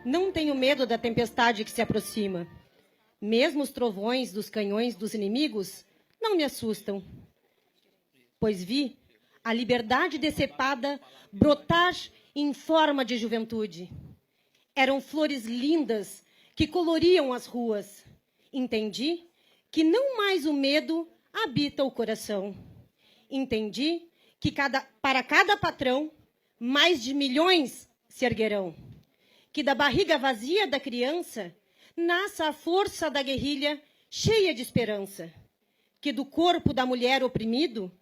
Não tenho medo da tempestade que se aproxima. Mesmo os trovões dos canhões dos inimigos não me assustam, pois vi a liberdade decepada brotar em forma de juventude. Eram flores lindas que coloriam as ruas. Entendi que não mais o medo habita o coração. Entendi que para cada patrão, mais de milhões se erguerão. Que da barriga vazia da criança nasça a força da guerrilha cheia de esperança. Que do corpo da mulher oprimido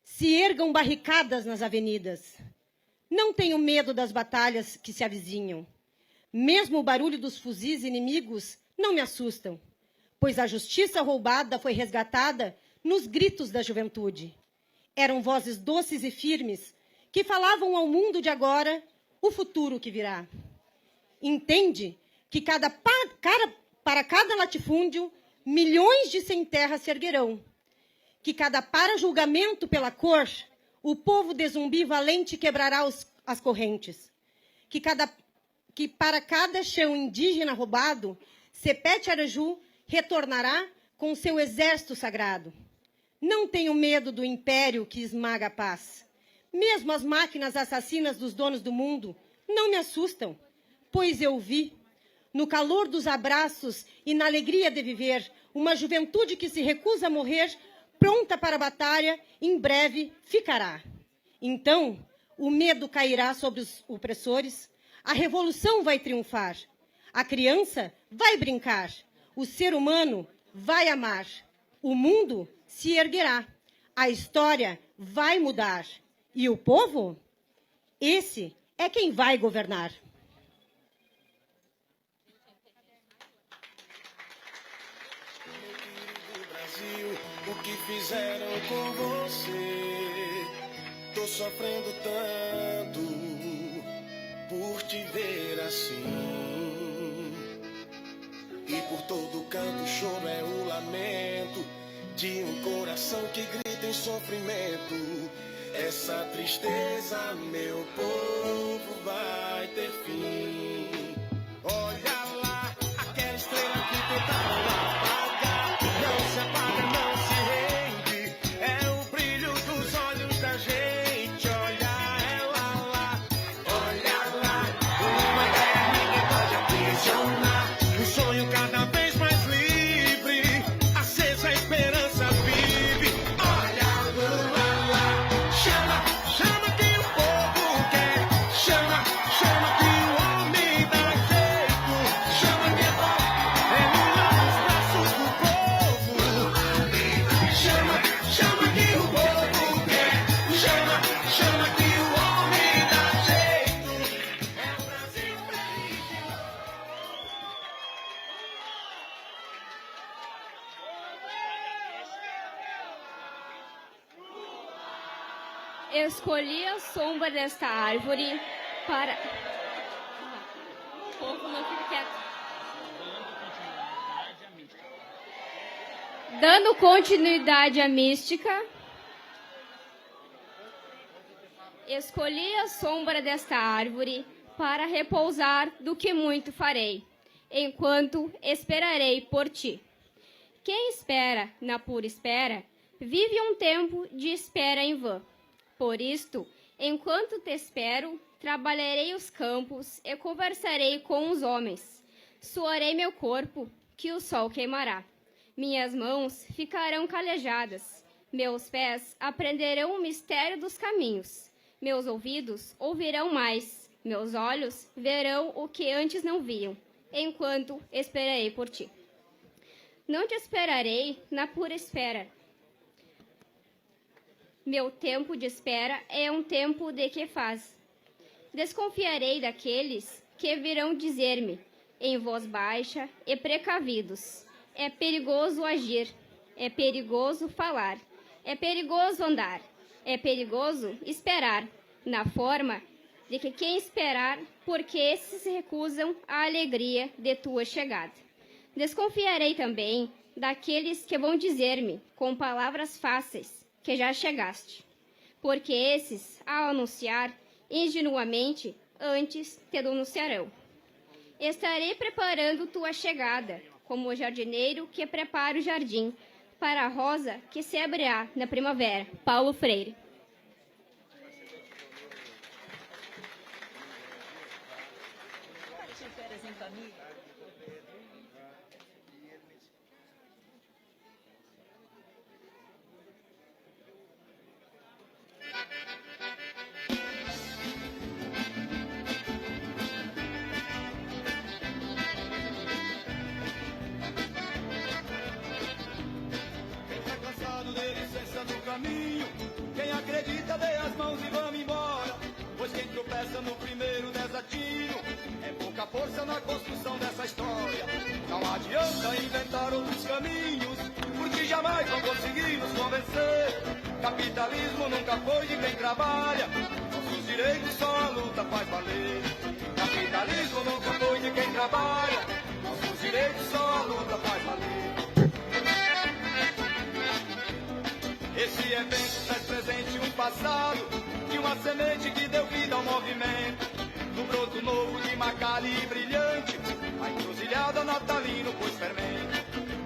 se ergam barricadas nas avenidas. Não tenho medo das batalhas que se avizinham. Mesmo o barulho dos fuzis inimigos não me assustam, pois a justiça roubada foi resgatada nos gritos da juventude. Eram vozes doces e firmes que falavam ao mundo de agora o futuro que virá. Entende que para cada latifúndio, milhões de sem-terra se erguerão. Que para julgamento pela cor, o povo de Zumbi valente quebrará as correntes. Que para cada chão indígena roubado, Sepete Araju retornará com seu exército sagrado. Não tenho medo do império que esmaga a paz. Mesmo as máquinas assassinas dos donos do mundo não me assustam, pois eu vi, no calor dos abraços e na alegria de viver, uma juventude que se recusa a morrer, pronta para a batalha, em breve ficará. Então, o medo cairá sobre os opressores, a revolução vai triunfar, a criança vai brincar, o ser humano vai amar, o mundo se erguerá, a história vai mudar, e o povo, esse é quem vai governar. O que fizeram com você? Tô sofrendo tanto por te ver assim. E por todo canto o choro é o lamento de um coração que grita em sofrimento. Essa tristeza, meu povo, vai ter fim. Olha lá, aquela estrela que tentaram apagar. Não se apaga, não se rende. É o brilho dos olhos da gente. Olha ela lá, olha lá. Uma ideia ninguém pode aprisionar. Um sonho cada vez mais livre. Acesa a esperança vive. Olha a lua lá. Chama, chama que o povo quer. Chama, chama que o homem dá jeito. Chama que é bom. Nos braços do povo. Chama, chama que o povo quer. Chama, chama que o homem dá jeito. É o Brasil feliz. Escolhi a sombra desta árvore para... O povo não fica quieto. Dando continuidade à mística, escolhi a sombra desta árvore para repousar do que muito farei, enquanto esperarei por ti. Quem espera na pura espera, vive um tempo de espera em vão. Por isto, enquanto te espero, trabalharei os campos e conversarei com os homens. Suarei meu corpo, que o sol queimará. Minhas mãos ficarão calejadas. Meus pés aprenderão o mistério dos caminhos. Meus ouvidos ouvirão mais. Meus olhos verão o que antes não viam, enquanto esperarei por ti. Não te esperarei na pura espera. Meu tempo de espera é um tempo de que faz. Desconfiarei daqueles que virão dizer-me, em voz baixa e precavidos: é perigoso agir, é perigoso falar, é perigoso andar, é perigoso esperar, na forma de que quem esperar, porque esses se recusam à alegria de tua chegada. Desconfiarei também daqueles que vão dizer-me, com palavras fáceis, que já chegaste, porque esses, ao anunciar ingenuamente, antes te denunciarão. Estarei preparando tua chegada, como o jardineiro que prepara o jardim, para a rosa que se abrirá na primavera. Paulo Freire. Quem acredita, dê as mãos e vamos embora. Pois quem tropeça no primeiro desatino é pouca força na construção dessa história. Não adianta inventar outros caminhos, porque jamais vão conseguir nos convencer. Capitalismo nunca foi de quem trabalha, nossos direitos só a luta faz valer. Capitalismo nunca foi de quem trabalha, nossos direitos só a luta faz valer. Esse evento traz presente um passado de uma semente que deu vida ao movimento. No broto novo de Macali e brilhante, a encruzilhada natalino pôs fermento.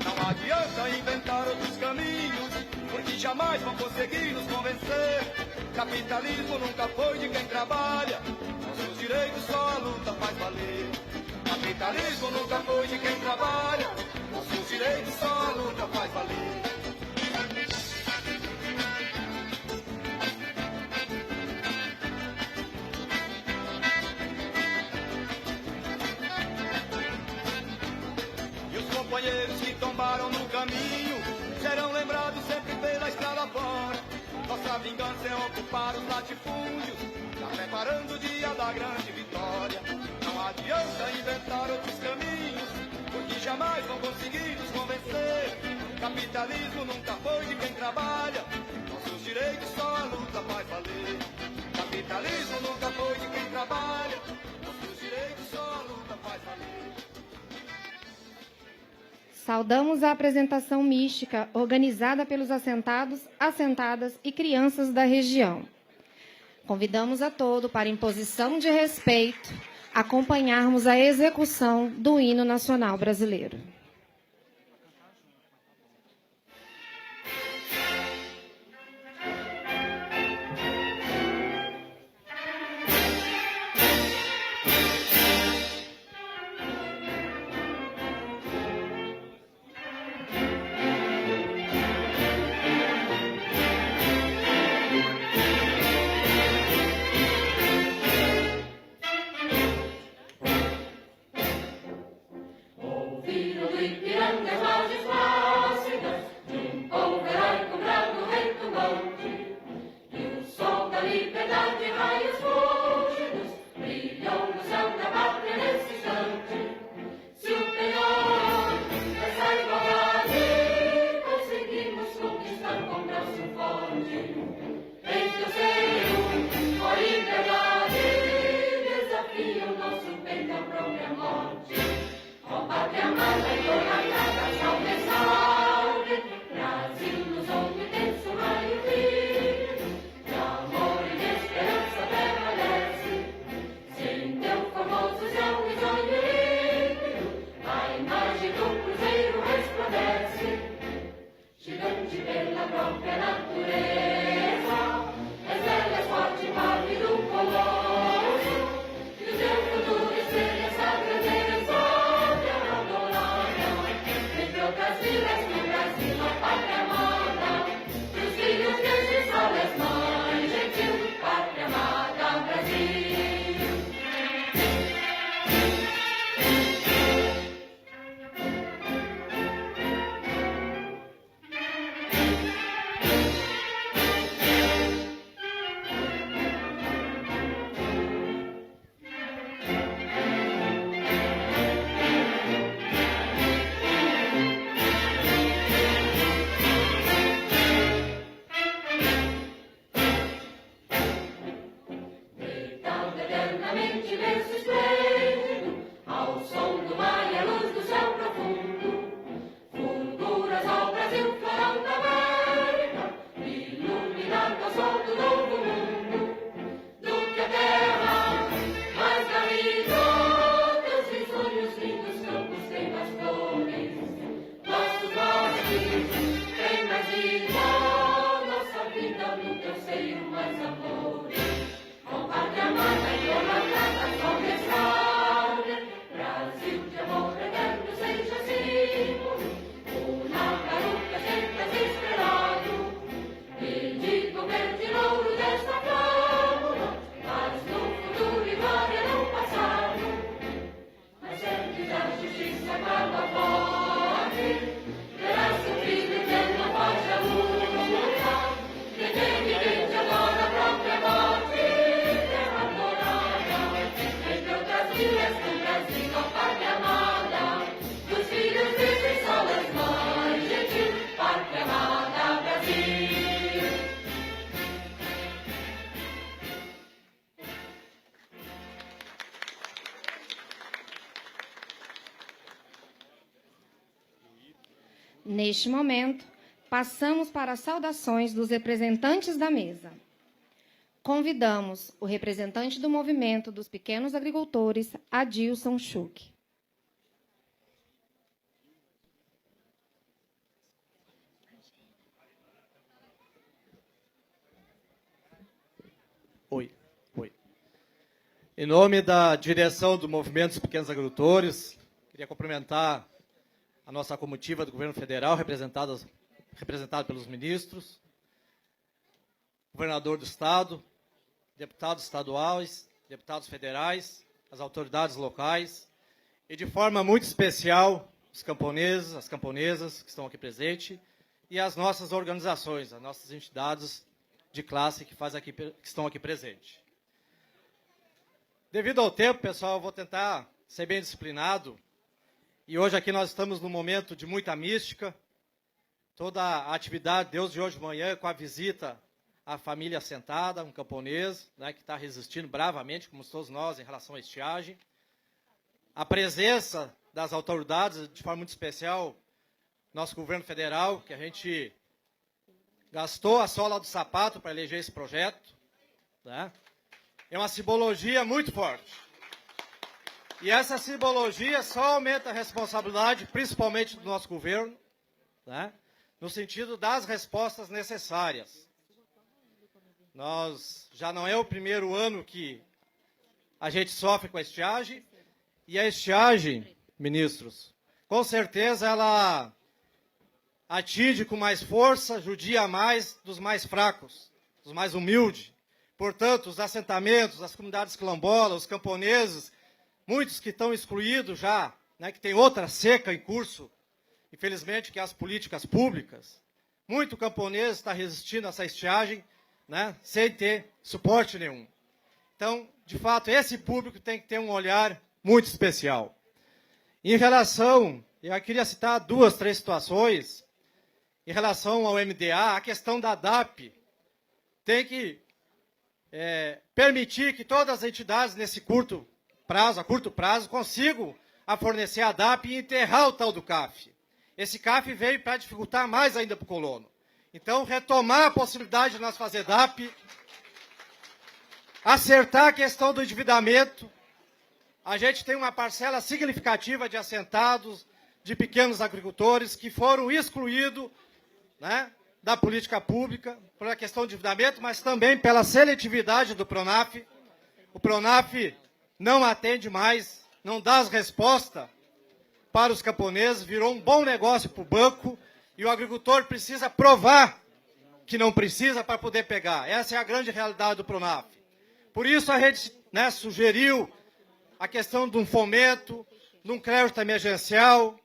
Não adianta inventar outros caminhos, porque jamais vão conseguir nos convencer. Capitalismo nunca foi de quem trabalha, nossos direitos só a luta faz valer. Capitalismo nunca foi de quem trabalha, nossos direitos só a luta faz valer. Companheiros que tombaram no caminho serão lembrados sempre pela estrada fora. Nossa vingança é ocupar os latifúndios, já preparando o dia da grande vitória. Não adianta inventar outros caminhos, porque jamais vão conseguir nos convencer. Capitalismo nunca foi de quem trabalha, nossos direitos só a luta faz valer. Capitalismo nunca foi de quem trabalha, nossos direitos só a luta faz valer. Saudamos a apresentação mística organizada pelos assentados, assentadas e crianças da região. Convidamos a todos para, em posição de respeito, acompanharmos a execução do hino nacional brasileiro. Neste momento, passamos para as saudações dos representantes da mesa. Convidamos o representante do Movimento dos Pequenos Agricultores, Adilson Schuch. Oi. Em nome da direção do Movimento dos Pequenos Agricultores, queria cumprimentar a nossa comitiva do Governo Federal, representada pelos ministros, governador do Estado, deputados estaduais, deputados federais, as autoridades locais e, de forma muito especial, os camponeses, as camponesas que estão aqui presentes e as nossas organizações, as nossas entidades de classe que estão aqui presentes. Devido ao tempo, pessoal, eu vou tentar ser bem disciplinado. E hoje aqui nós estamos num momento de muita mística. Toda a atividade Deus de hoje de manhã, com a visita à família assentada, um camponês, né, que está resistindo bravamente, como todos nós, em relação à estiagem. A presença das autoridades, de forma muito especial, nosso governo federal, que a gente gastou a sola do sapato para eleger esse projeto, né? É uma simbologia muito forte. E essa simbologia só aumenta a responsabilidade, principalmente do nosso governo, né? No sentido das respostas necessárias. Nós já não é o primeiro ano que a gente sofre com a estiagem, e a estiagem, ministros, com certeza ela atinge com mais força, judia mais dos mais fracos, dos mais humildes. Portanto, os assentamentos, as comunidades quilombolas, os camponeses, muitos que estão excluídos já, né, que tem outra seca em curso, infelizmente, que é as políticas públicas. Muito camponês está resistindo a essa estiagem, né, sem ter suporte nenhum. Então, de fato, esse público tem que ter um olhar muito especial. Em relação, eu queria citar 2, 3 situações. Em relação ao MDA, a questão da DAP tem que permitir que todas as entidades nesse curto prazo, consigam fornecer a DAP e enterrar o tal do CAF. Esse CAF veio para dificultar mais ainda para o colono. Então, retomar a possibilidade de nós fazer DAP, acertar a questão do endividamento. A gente tem uma parcela significativa de assentados, de pequenos agricultores que foram excluídos, né, da política pública, pela questão do endividamento, mas também pela seletividade do PRONAF. O PRONAF não atende mais, não dá as respostas para os camponeses, virou um bom negócio para o banco, e o agricultor precisa provar que não precisa para poder pegar. Essa é a grande realidade do PRONAF. Por isso a gente, né, sugeriu a questão de um fomento, de um crédito emergencial,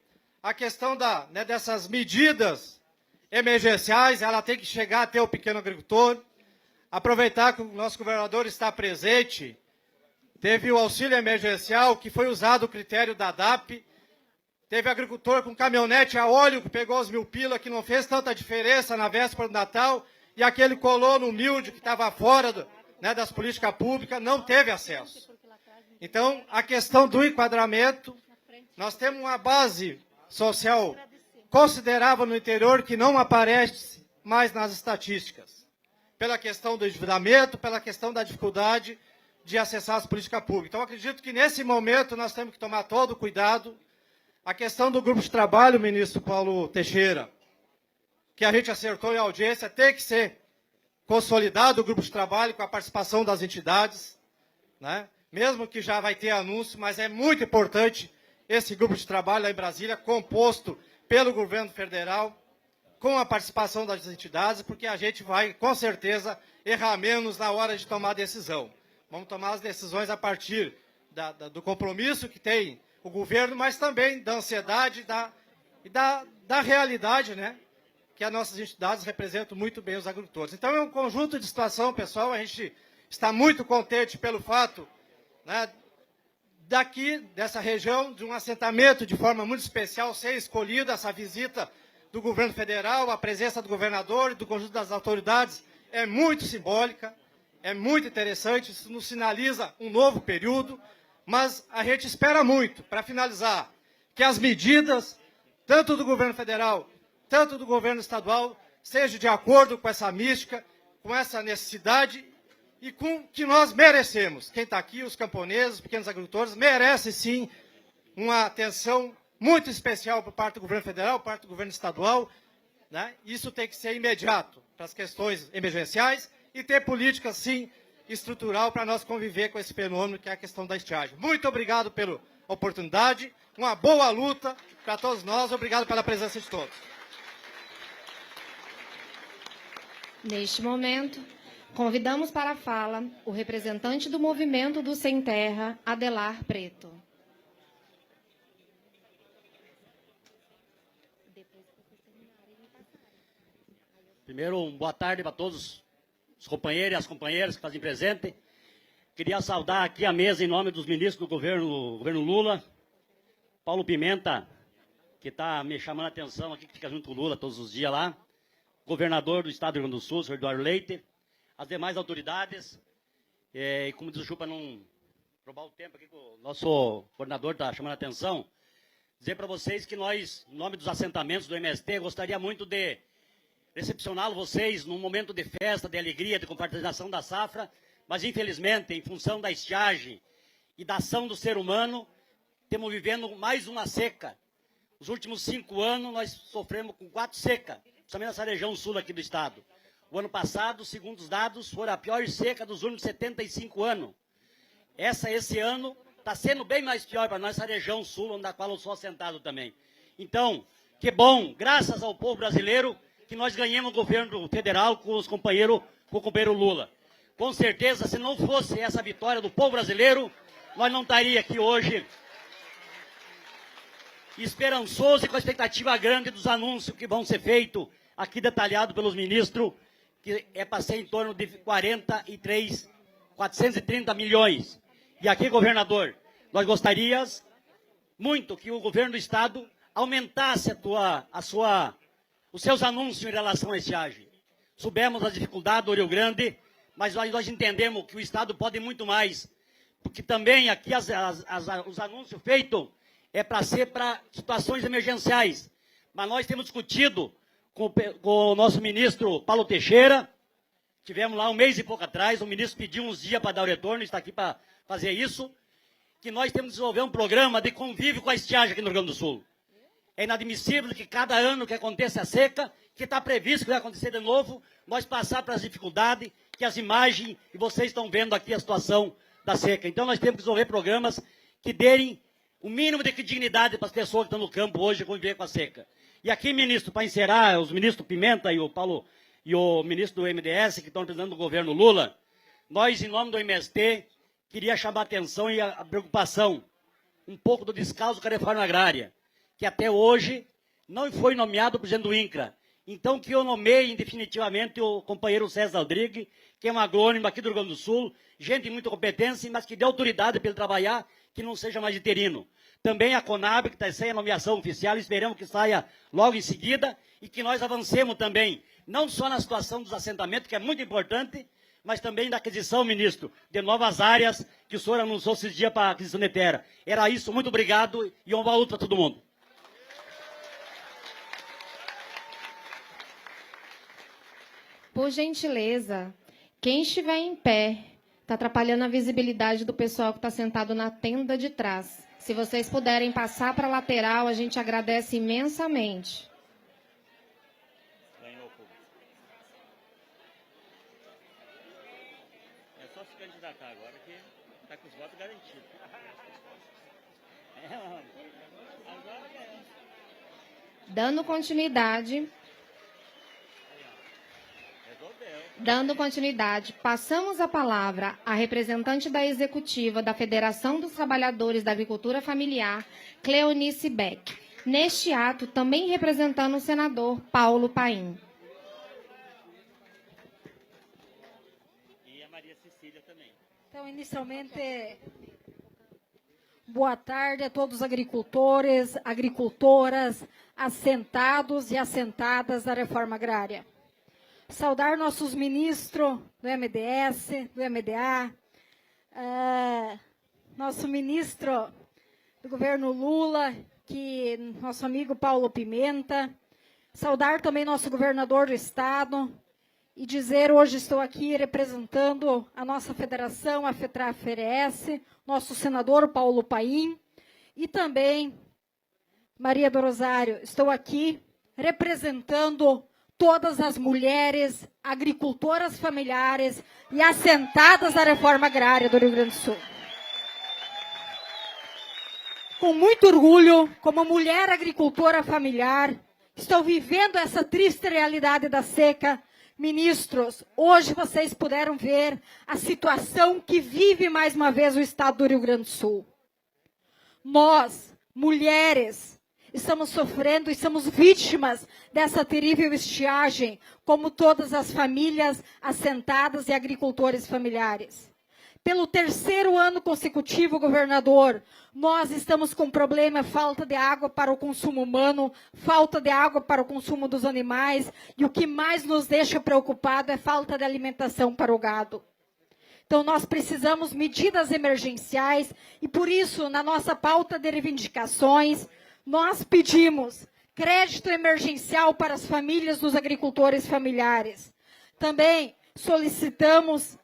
a questão dessas medidas emergenciais, ela tem que chegar até o pequeno agricultor. Aproveitar que o nosso governador está presente, teve o auxílio emergencial, que foi usado o critério da DAP, teve agricultor com caminhonete a óleo, que pegou os 1.000 pila, que não fez tanta diferença na véspera do Natal, e aquele colono humilde que estava fora das políticas públicas não teve acesso. Então, a questão do enquadramento, nós temos uma base social considerável no interior que não aparece mais nas estatísticas, pela questão do endividamento, pela questão da dificuldade de acessar as políticas públicas. Então, acredito que nesse momento nós temos que tomar todo o cuidado. A questão do grupo de trabalho, ministro Paulo Teixeira, que a gente acertou em audiência, tem que ser consolidado o grupo de trabalho com a participação das entidades, né? Mesmo que já vai ter anúncio, mas é muito importante esse grupo de trabalho lá em Brasília, composto pelo governo federal, com a participação das entidades, porque a gente vai, com certeza, errar menos na hora de tomar decisão. Vamos tomar as decisões a partir do compromisso que tem o governo, mas também da ansiedade e da realidade, né, que as nossas entidades representam muito bem os agricultores. Então, é um conjunto de situação, pessoal. A gente está muito contente pelo fato, né, dessa região, de um assentamento de forma muito especial, ser escolhida essa visita do governo federal, a presença do governador e do conjunto das autoridades é muito simbólica, é muito interessante, isso nos sinaliza um novo período, mas a gente espera muito, para finalizar, que as medidas, tanto do governo federal tanto do governo estadual, seja de acordo com essa mística, com essa necessidade e com o que nós merecemos. Quem está aqui, os camponeses, os pequenos agricultores, merece sim uma atenção muito especial por parte do governo federal, por parte do governo estadual, né? Isso tem que ser imediato para as questões emergenciais e ter política, sim, estrutural para nós conviver com esse fenômeno que é a questão da estiagem. Muito obrigado pela oportunidade, uma boa luta para todos nós, obrigado pela presença de todos. Neste momento, convidamos para a fala o representante do Movimento do Sem Terra, Adelar Preto. Primeiro, boa tarde para todos os companheiros e as companheiras que fazem presente. Queria saudar aqui a mesa em nome dos ministros do governo Lula, Paulo Pimenta, que está me chamando a atenção aqui, que fica junto com o Lula todos os dias lá, governador do estado do Rio Grande do Sul, senhor Eduardo Leite, as demais autoridades, e como diz o Chu, para não roubar o tempo aqui, que o nosso coordenador está chamando a atenção, dizer para vocês que nós, em nome dos assentamentos do MST, gostaria muito de recepcioná-lo vocês num momento de festa, de alegria, de compartilhação da safra, mas infelizmente, em função da estiagem e da ação do ser humano, estamos vivendo mais uma seca. Os últimos 5 anos nós sofremos com 4 secas, principalmente nessa região sul aqui do estado. O ano passado, segundo os dados, foi a pior seca dos últimos 75 anos. Esse ano está sendo bem mais pior para nós, essa região sul, onde a qual eu sou assentado também. Então, que bom, graças ao povo brasileiro, que nós ganhamos o governo federal com o companheiro Lula. Com certeza, se não fosse essa vitória do povo brasileiro, nós não estaríamos aqui hoje esperançoso e com a expectativa grande dos anúncios que vão ser feitos, aqui detalhado pelos ministros, que é para ser em torno de 430 milhões. E aqui, governador, nós gostaríamos muito que o governo do estado aumentasse os seus anúncios em relação à estiagem. Soubemos as dificuldades do Rio Grande, mas nós entendemos que o estado pode muito mais, porque também aqui os anúncios feitos é para ser para situações emergenciais. Mas nós temos discutido com o nosso ministro Paulo Teixeira, tivemos lá um mês e pouco atrás, o ministro pediu uns dias para dar o retorno, está aqui para fazer isso, que nós temos que desenvolver um programa de convívio com a estiagem aqui no Rio Grande do Sul. É inadmissível que cada ano que aconteça a seca, que está previsto que vai acontecer de novo, nós passar para as dificuldades, que as imagens, e vocês estão vendo aqui a situação da seca. Então nós temos que desenvolver programas que derem o mínimo de dignidade para as pessoas que estão no campo hoje conviver com a seca. E aqui, ministro, para encerrar, os ministros Pimenta e o Paulo e o ministro do MDS, que estão representando o governo Lula, nós, em nome do MST, queria chamar a atenção e a preocupação um pouco do descaso com a reforma agrária, que até hoje não foi nomeado o presidente do INCRA. Então, que eu nomeie definitivamente o companheiro César Rodrigues, que é um agrônomo aqui do Rio Grande do Sul, gente de muita competência, mas que dê autoridade para ele trabalhar, que não seja mais interino. Também a Conab, que está sem a nomeação oficial, esperamos que saia logo em seguida, e que nós avancemos também, não só na situação dos assentamentos, que é muito importante, mas também da aquisição, ministro, de novas áreas que o senhor anunciou esses dias para a aquisição de terra. Era isso, muito obrigado e uma boa luta para todo mundo. Por gentileza, quem estiver em pé, está atrapalhando a visibilidade do pessoal que está sentado na tenda de trás. Se vocês puderem passar para a lateral, a gente agradece imensamente. Ganhou o público. É só se candidatar agora que está com os votos garantidos. Agora é. Dando continuidade, passamos a palavra à representante da executiva da Federação dos Trabalhadores da Agricultura Familiar, Cleonice Beck. Neste ato, também representando o senador Paulo Paim. E a Maria Cecília também. Então, inicialmente, boa tarde a todos os agricultores, agricultoras, assentados e assentadas da reforma agrária. Saudar nossos ministros do MDS, do MDA, nosso ministro do governo Lula, nosso amigo Paulo Pimenta, saudar também nosso governador do estado e dizer, hoje estou aqui representando a nossa federação, a FETRA-FERES, nosso senador Paulo Paim, e também, Maria do Rosário, estou aqui representando todas as mulheres agricultoras familiares e assentadas da reforma agrária do Rio Grande do Sul. Com muito orgulho, como mulher agricultora familiar, estou vivendo essa triste realidade da seca. Ministros, hoje vocês puderam ver a situação que vive mais uma vez o estado do Rio Grande do Sul. Nós, mulheres, estamos sofrendo e somos vítimas dessa terrível estiagem, como todas as famílias assentadas e agricultores familiares. Pelo 3º ano consecutivo, governador, nós estamos com problema, falta de água para o consumo humano, falta de água para o consumo dos animais, e o que mais nos deixa preocupado é falta de alimentação para o gado. Então, nós precisamos medidas emergenciais, e por isso, na nossa pauta de reivindicações, nós pedimos crédito emergencial para as famílias dos agricultores familiares. Também solicitamos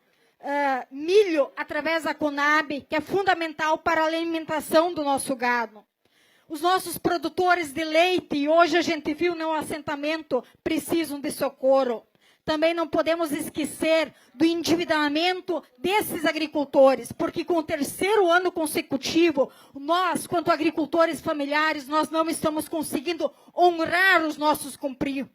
milho através da Conab, que é fundamental para a alimentação do nosso gado. Os nossos produtores de leite, e hoje a gente viu no assentamento, precisam de socorro. Também não podemos esquecer do endividamento desses agricultores, porque com o 3º ano consecutivo, nós, quanto agricultores familiares, nós não estamos conseguindo honrar os nossos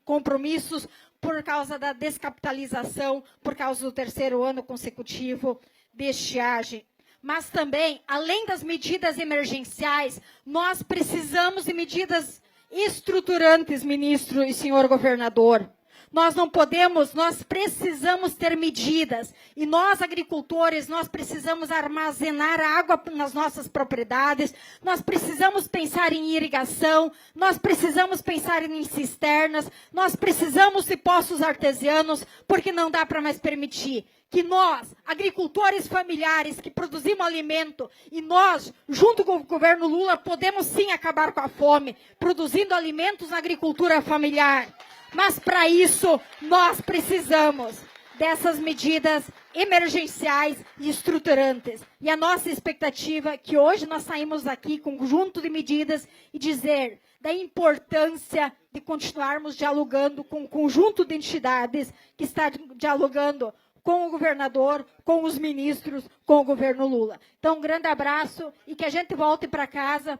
compromissos por causa da descapitalização, por causa do 3º ano consecutivo de estiagem. Mas também, além das medidas emergenciais, nós precisamos de medidas estruturantes, ministro e senhor governador. Nós não podemos, nós precisamos ter medidas. E nós, agricultores, nós precisamos armazenar água nas nossas propriedades, nós precisamos pensar em irrigação, nós precisamos pensar em cisternas, nós precisamos de poços artesianos, porque não dá para mais permitir que nós, agricultores familiares que produzimos alimento, e nós, junto com o governo Lula, podemos sim acabar com a fome, produzindo alimentos na agricultura familiar. Mas, para isso, nós precisamos dessas medidas emergenciais e estruturantes. E a nossa expectativa é que hoje nós saímos daqui com um conjunto de medidas e dizer da importância de continuarmos dialogando com um conjunto de entidades que está dialogando com o governador, com os ministros, com o governo Lula. Então, um grande abraço e que a gente volte para casa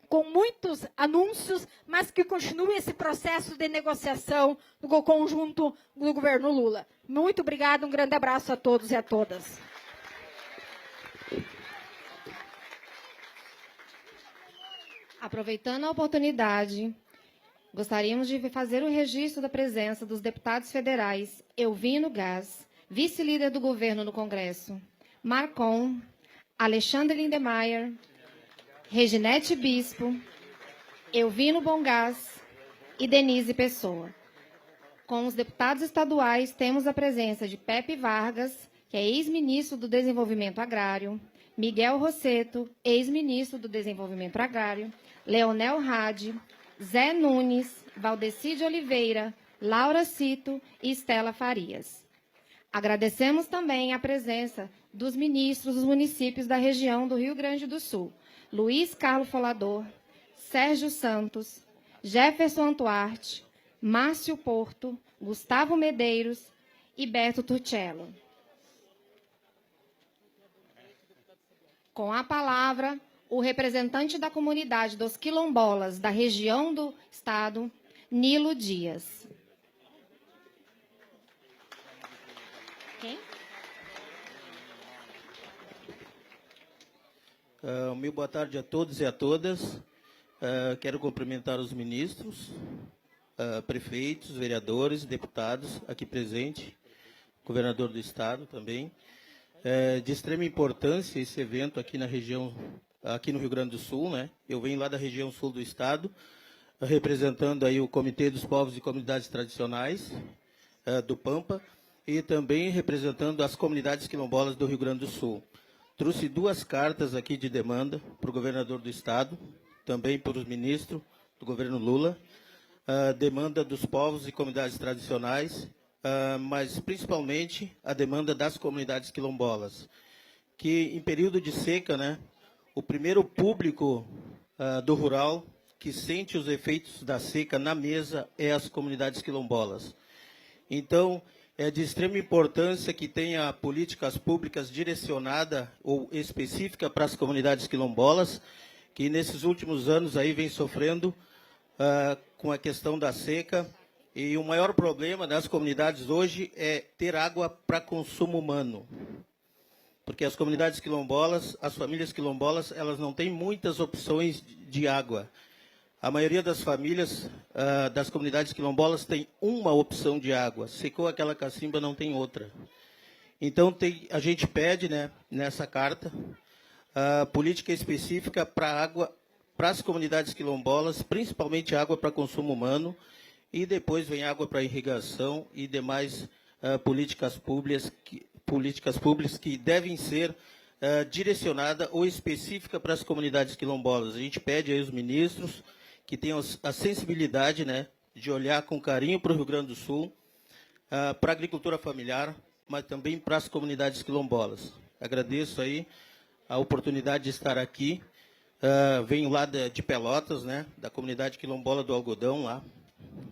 com muitos anúncios, mas que continue esse processo de negociação do conjunto do governo Lula. Muito obrigada, um grande abraço a todos e a todas. Aproveitando a oportunidade, gostaríamos de fazer o registro da presença dos deputados federais Elvino Gás, vice-líder do governo no Congresso, Marcon, Alexandre Lindemeyer, Reginete Bispo, Elvino Bongás e Denise Pessoa. Com os deputados estaduais, temos a presença de Pepe Vargas, que é ex-ministro do Desenvolvimento Agrário, Miguel Rosseto, ex-ministro do Desenvolvimento Agrário, Leonel Hadi, Zé Nunes, Valdeci de Oliveira, Laura Cito e Estela Farias. Agradecemos também a presença dos ministros dos municípios da região do Rio Grande do Sul, Luiz Carlos Folador, Sérgio Santos, Jefferson Antuarte, Márcio Porto, Gustavo Medeiros e Beto Turcello. Com a palavra, o representante da comunidade dos quilombolas da região do estado, Nilo Dias. Quem? Muito boa tarde a todos e a todas. Quero cumprimentar os ministros, prefeitos, vereadores, deputados aqui presentes, governador do estado também. De extrema importância esse evento aqui na região, aqui no Rio Grande do Sul, né? Eu venho lá da região sul do estado, representando aí o Comitê dos Povos e Comunidades Tradicionais do Pampa e também representando as comunidades quilombolas do Rio Grande do Sul. Trouxe 2 cartas aqui de demanda para o governador do estado, também para os ministros do governo Lula. a demanda dos povos e comunidades tradicionais, mas principalmente a demanda das comunidades quilombolas, que em período de seca, né, o primeiro público do rural que sente os efeitos da seca na mesa é as comunidades quilombolas. Então, é de extrema importância que tenha políticas públicas direcionadas ou específicas para as comunidades quilombolas, que nesses últimos anos aí vem sofrendo com a questão da seca. E o maior problema das comunidades hoje é ter água para consumo humano. Porque as comunidades quilombolas, as famílias quilombolas, elas não têm muitas opções de água. A maioria das famílias das comunidades quilombolas tem uma opção de água. Secou aquela cacimba, não tem outra. Então, a gente pede, né, nessa carta, política específica para água para as comunidades quilombolas, principalmente água para consumo humano, e depois vem água para irrigação e demais políticas públicas que devem ser direcionadas ou específicas para as comunidades quilombolas. A gente pede aí aos ministros que tenham a sensibilidade, né, de olhar com carinho para o Rio Grande do Sul, para a agricultura familiar, mas também para as comunidades quilombolas. Agradeço aí a oportunidade de estar aqui. Venho lá de Pelotas, né, da comunidade quilombola do Algodão, lá,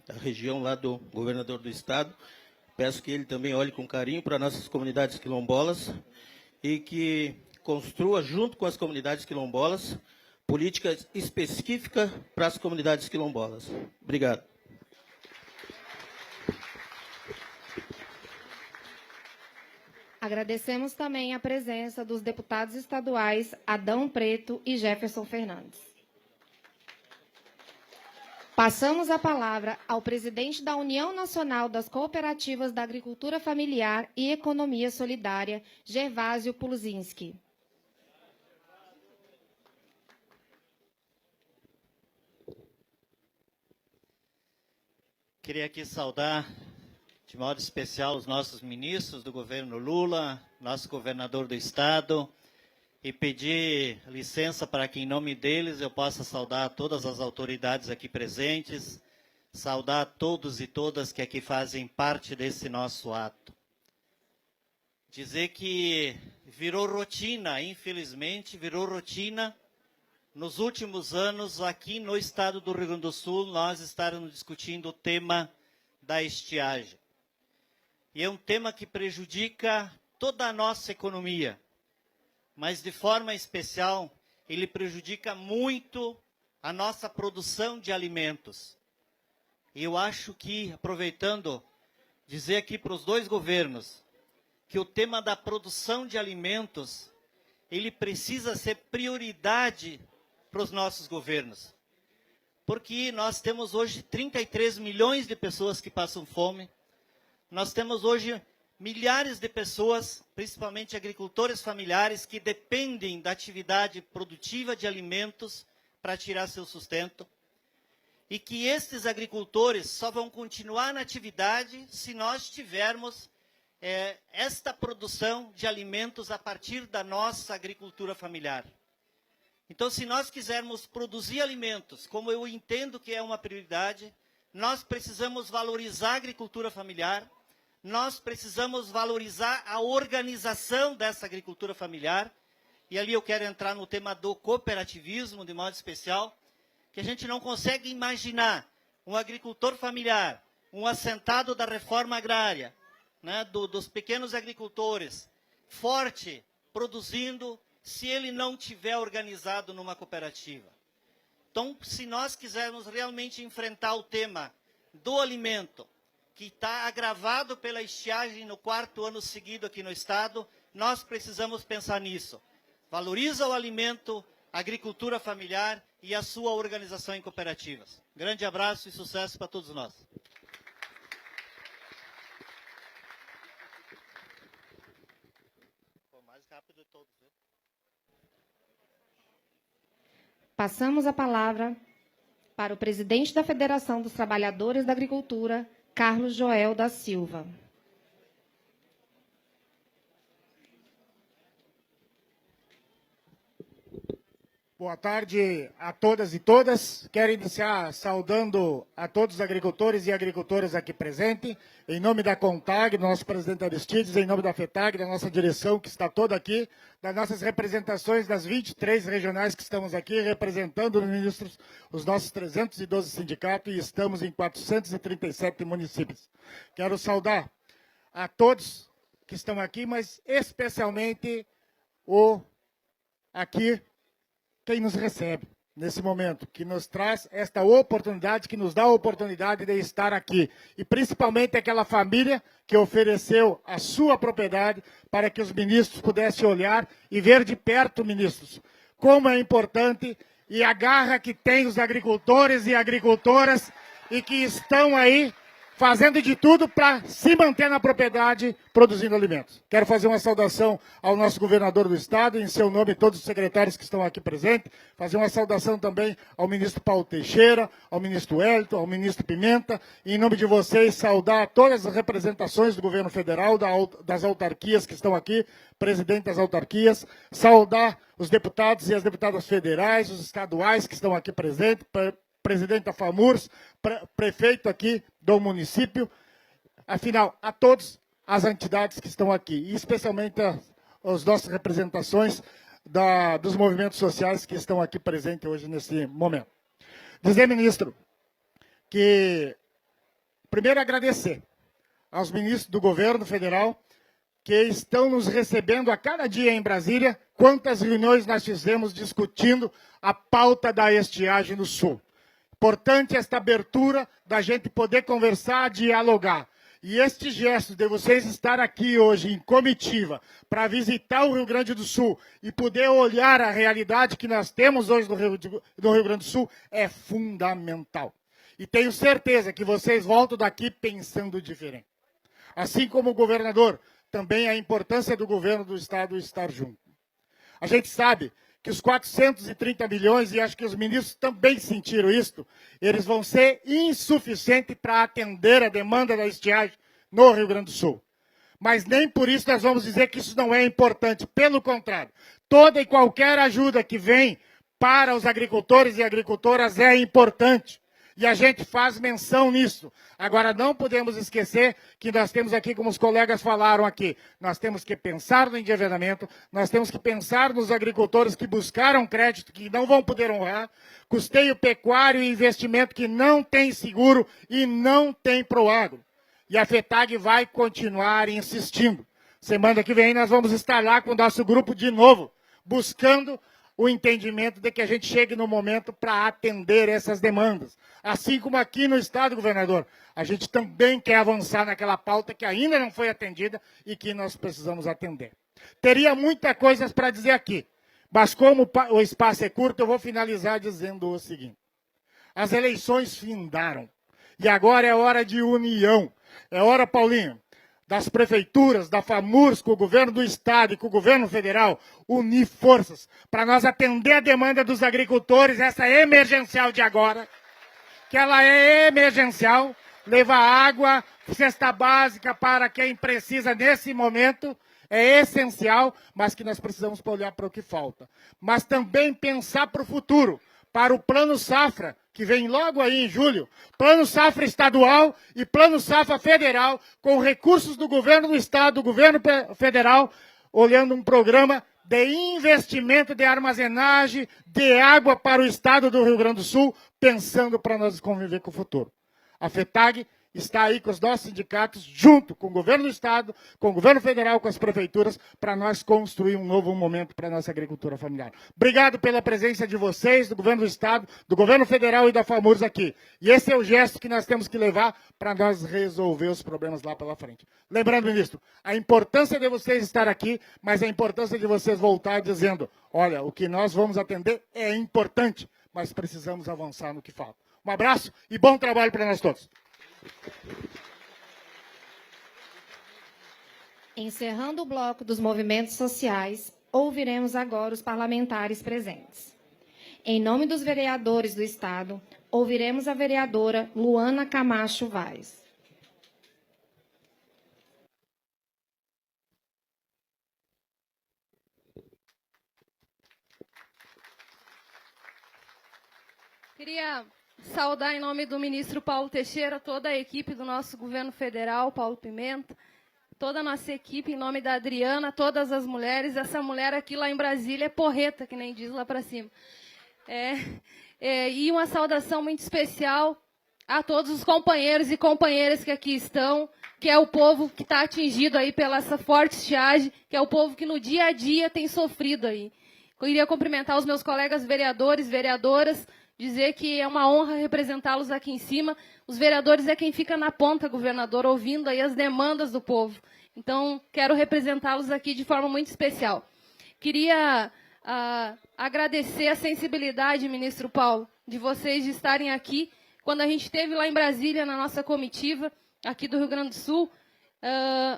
da região lá do governador do estado. Peço que ele também olhe com carinho para nossas comunidades quilombolas e que construa, junto com as comunidades quilombolas, políticas específicas para as comunidades quilombolas. Obrigado. Agradecemos também a presença dos deputados estaduais Adão Preto e Jefferson Fernandes. Passamos a palavra ao presidente da União Nacional das Cooperativas da Agricultura Familiar e Economia Solidária, Gervásio Puluzinski. Queria aqui saudar, de modo especial, os nossos ministros do governo Lula, nosso governador do estado, e pedir licença para que, em nome deles, eu possa saudar todas as autoridades aqui presentes, saudar todos e todas que aqui fazem parte desse nosso ato. Dizer que virou rotina, infelizmente, virou rotina, nos últimos anos, aqui no estado do Rio Grande do Sul, nós estarmos discutindo o tema da estiagem. E é um tema que prejudica toda a nossa economia, mas de forma especial, ele prejudica muito a nossa produção de alimentos. E eu acho que, aproveitando, dizer aqui para os dois governos, que o tema da produção de alimentos, ele precisa ser prioridade para os nossos governos. Porque nós temos hoje 33 milhões de pessoas que passam fome, nós temos hoje milhares de pessoas, principalmente agricultores familiares, que dependem da atividade produtiva de alimentos para tirar seu sustento, e que estes agricultores só vão continuar na atividade se nós tivermos esta produção de alimentos a partir da nossa agricultura familiar. Então, se nós quisermos produzir alimentos, como eu entendo que é uma prioridade, nós precisamos valorizar a agricultura familiar, nós precisamos valorizar a organização dessa agricultura familiar, e ali eu quero entrar no tema do cooperativismo, de modo especial, que a gente não consegue imaginar um agricultor familiar, um assentado da reforma agrária, né, dos pequenos agricultores, forte, produzindo, se ele não tiver organizado numa cooperativa. Então, se nós quisermos realmente enfrentar o tema do alimento, que está agravado pela estiagem no 4º ano seguido aqui no estado, nós precisamos pensar nisso. Valoriza o alimento, a agricultura familiar e a sua organização em cooperativas. Grande abraço e sucesso para todos nós. Mais rápido de todos, viu? Passamos a palavra para o presidente da Federação dos Trabalhadores da Agricultura, Carlos Joel da Silva. Boa tarde a todas e todas. Quero iniciar saudando a todos os agricultores e agricultoras aqui presentes, em nome da CONTAG, do nosso presidente Aristides, em nome da FETAG, da nossa direção que está toda aqui, das nossas representações das 23 regionais que estamos aqui, representando ministros, os nossos 312 sindicatos, e estamos em 437 municípios. Quero saudar a todos que estão aqui, mas especialmente aqui quem nos recebe nesse momento, que nos traz esta oportunidade, que nos dá a oportunidade de estar aqui. E principalmente aquela família que ofereceu a sua propriedade para que os ministros pudessem olhar e ver de perto, ministros, como é importante e a garra que tem os agricultores e agricultoras e que estão aí fazendo de tudo para se manter na propriedade, produzindo alimentos. Quero fazer uma saudação ao nosso governador do estado, em seu nome todos os secretários que estão aqui presentes, fazer uma saudação também ao ministro Paulo Teixeira, ao ministro Wellington, ao ministro Pimenta, e em nome de vocês saudar todas as representações do governo federal, das autarquias que estão aqui, presidente das autarquias, saudar os deputados e as deputadas federais, os estaduais que estão aqui presentes, presidente da FAMURS, prefeito aqui do município, afinal, a todas as entidades que estão aqui, e especialmente as nossas representações dos movimentos sociais que estão aqui presentes hoje nesse momento. Dizer, ministro, que primeiro agradecer aos ministros do governo federal que estão nos recebendo a cada dia em Brasília, quantas reuniões nós fizemos discutindo a pauta da estiagem no Sul. Importante esta abertura da gente poder conversar, dialogar. E este gesto de vocês estar aqui hoje em comitiva para visitar o Rio Grande do Sul e poder olhar a realidade que nós temos hoje no Rio Grande do Sul é fundamental. E tenho certeza que vocês voltam daqui pensando diferente. Assim como o governador, também a importância do governo do estado estar junto. A gente sabe que os 430 milhões, e acho que os ministros também sentiram isso, eles vão ser insuficientes para atender a demanda da estiagem no Rio Grande do Sul. Mas nem por isso nós vamos dizer que isso não é importante. Pelo contrário, toda e qualquer ajuda que vem para os agricultores e agricultoras é importante. E a gente faz menção nisso. Agora, não podemos esquecer que nós temos aqui, como os colegas falaram aqui, nós temos que pensar no endividamento, nós temos que pensar nos agricultores que buscaram crédito, que não vão poder honrar, custeio pecuário e investimento que não tem seguro e não tem Proagro. E a FETAG vai continuar insistindo. Semana que vem nós vamos estar lá com o nosso grupo de novo, buscando o entendimento de que a gente chegue no momento para atender essas demandas. Assim como aqui no estado, governador, a gente também quer avançar naquela pauta que ainda não foi atendida e que nós precisamos atender. Teria muita coisa para dizer aqui, mas como o espaço é curto, eu vou finalizar dizendo o seguinte. As eleições findaram e agora é hora de união. É hora, Paulinho, das prefeituras, da FAMURS, com o governo do estado e com o governo federal, unir forças para nós atender a demanda dos agricultores, essa emergencial de agora, que ela é emergencial, levar água, cesta básica para quem precisa nesse momento, é essencial, mas que nós precisamos olhar para o que falta. Mas também pensar para o futuro, para o Plano Safra, que vem logo aí em julho, Plano Safra estadual e Plano Safra federal, com recursos do governo do estado, do governo federal, olhando um programa de investimento de armazenagem de água para o estado do Rio Grande do Sul, pensando para nós conviver com o futuro. A FETAG está aí com os nossos sindicatos, junto com o governo do estado, com o governo federal, com as prefeituras, para nós construir um novo momento para a nossa agricultura familiar. Obrigado pela presença de vocês, do governo do estado, do governo federal e da FAMURS aqui. E esse é o gesto que nós temos que levar para nós resolver os problemas lá pela frente. Lembrando, ministro, a importância de vocês estar aqui, mas a importância de vocês voltar dizendo, olha, o que nós vamos atender é importante, mas precisamos avançar no que falta. Um abraço e bom trabalho para nós todos. Encerrando o bloco dos movimentos sociais, ouviremos agora os parlamentares presentes. Em nome dos vereadores do Estado, ouviremos a vereadora Luana Camacho Vaz. Queria saudar em nome do ministro Paulo Teixeira toda a equipe do nosso governo federal, Paulo Pimenta, toda a nossa equipe, em nome da Adriana, todas as mulheres. Essa mulher aqui lá em Brasília é porreta, que nem diz lá para cima. E uma saudação muito especial a todos os companheiros e companheiras que aqui estão, que é o povo que está atingido aí pela essa forte estiagem, que é o povo que no dia a dia tem sofrido aí. Eu iria cumprimentar os meus colegas vereadores, vereadoras, dizer que é uma honra representá-los aqui em cima. Os vereadores é quem fica na ponta, governador, ouvindo aí as demandas do povo. Então, quero representá-los aqui de forma muito especial. Queria agradecer a sensibilidade, ministro Paulo, de vocês de estarem aqui. Quando a gente esteve lá em Brasília, na nossa comitiva, aqui do Rio Grande do Sul,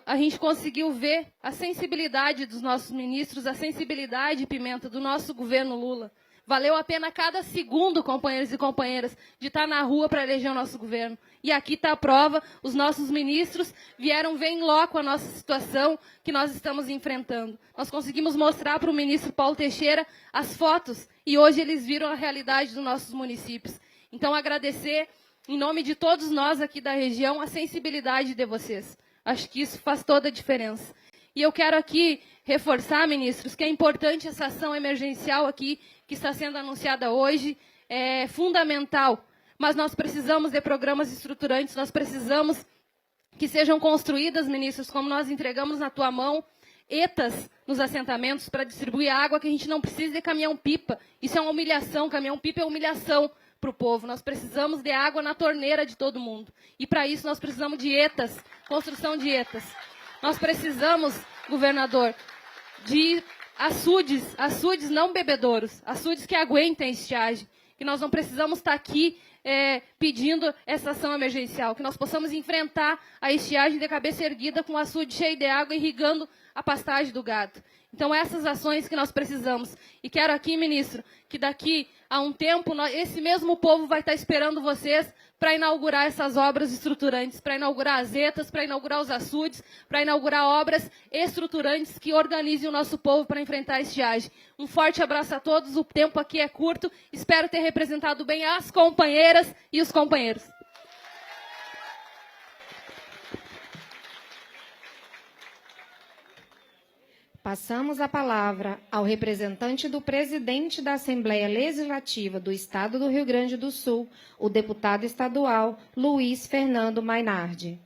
a gente conseguiu ver a sensibilidade dos nossos ministros, a sensibilidade, Pimenta, do nosso governo Lula. Valeu a pena cada segundo, companheiros e companheiras, de estar na rua para eleger o nosso governo. E aqui está a prova, os nossos ministros vieram ver em loco a nossa situação que nós estamos enfrentando. Nós conseguimos mostrar para o ministro Paulo Teixeira as fotos e hoje eles viram a realidade dos nossos municípios. Então, agradecer, em nome de todos nós aqui da região, a sensibilidade de vocês. Acho que isso faz toda a diferença. E eu quero aqui reforçar, ministros, que é importante essa ação emergencial aqui, que está sendo anunciada hoje, é fundamental. Mas nós precisamos de programas estruturantes, nós precisamos que sejam construídas, ministros, como nós entregamos na tua mão, ETAs nos assentamentos para distribuir água, que a gente não precisa de caminhão-pipa. Isso é uma humilhação, caminhão-pipa é humilhação para o povo. Nós precisamos de água na torneira de todo mundo. E para isso nós precisamos de ETAs, construção de ETAs. Nós precisamos, governador, de açudes não bebedouros, açudes que aguentem a estiagem, que nós não precisamos estar aqui pedindo essa ação emergencial, que nós possamos enfrentar a estiagem de cabeça erguida com um açude cheio de água irrigando a pastagem do gado. Então, essas ações que nós precisamos. E quero aqui, ministro, que daqui a um tempo, esse mesmo povo vai estar esperando vocês para inaugurar essas obras estruturantes, para inaugurar as ETAs, para inaugurar os açudes, para inaugurar obras estruturantes que organizem o nosso povo para enfrentar a estiagem. Um forte abraço a todos, o tempo aqui é curto, espero ter representado bem as companheiras e os companheiros. Passamos a palavra ao representante do presidente da Assembleia Legislativa do Estado do Rio Grande do Sul, o deputado estadual Luiz Fernando Mainardi.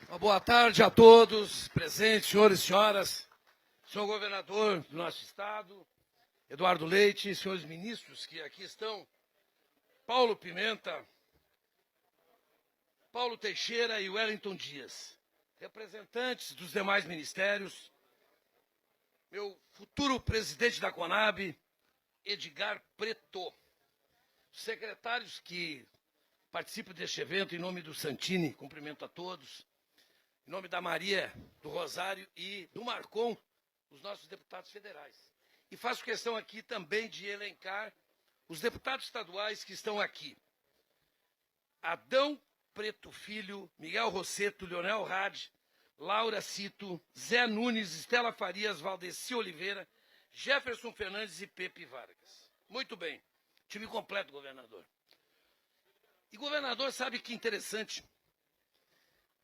Uma boa tarde a todos, presentes, senhores e senhoras, senhor governador do nosso estado, Eduardo Leite, senhores ministros que aqui estão, Paulo Pimenta, Paulo Teixeira e Wellington Dias. Representantes dos demais ministérios, meu futuro presidente da Conab, Edgar Preto, secretários que participam deste evento, em nome do Santini, cumprimento a todos, em nome da Maria, do Rosário e do Marcon, os nossos deputados federais. E faço questão aqui também de elencar os deputados estaduais que estão aqui. Adão Preto Filho, Miguel Rosseto, Leonel Rade, Laura Cito, Zé Nunes, Estela Farias, Valdeci Oliveira, Jefferson Fernandes e Pepe Vargas. Muito bem, time completo, governador. E governador, sabe que interessante?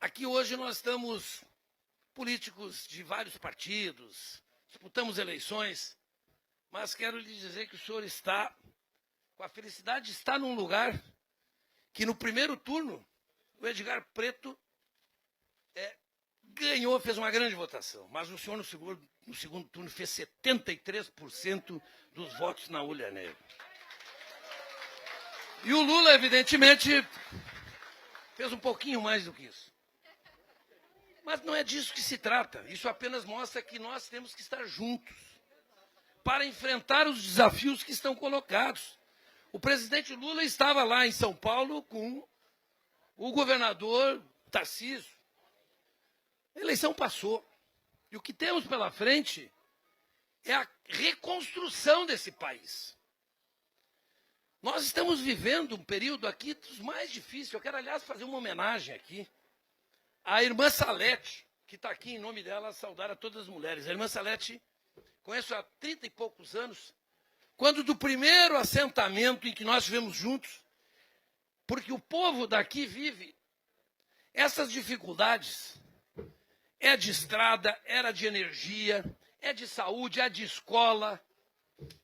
Aqui hoje nós estamos políticos de vários partidos, disputamos eleições, mas quero lhe dizer que o senhor está com a felicidade de estar num lugar que no primeiro turno o Edgar Preto ganhou, fez uma grande votação, mas o senhor no segundo turno fez 73% dos votos na Ulha Negra. E o Lula, evidentemente, fez um pouquinho mais do que isso. Mas não é disso que se trata. Isso apenas mostra que nós temos que estar juntos para enfrentar os desafios que estão colocados. O presidente Lula estava lá em São Paulo com o governador Tarcísio. A eleição passou. E o que temos pela frente é a reconstrução desse país. Nós estamos vivendo um período aqui dos mais difíceis. Eu quero, aliás, fazer uma homenagem aqui à irmã Salete, que está aqui em nome dela, saudar a todas as mulheres. A irmã Salete, conheço há 30 e poucos anos, quando do primeiro assentamento em que nós estivemos juntos, porque o povo daqui vive essas dificuldades. É de estrada, era de energia, é de saúde, é de escola.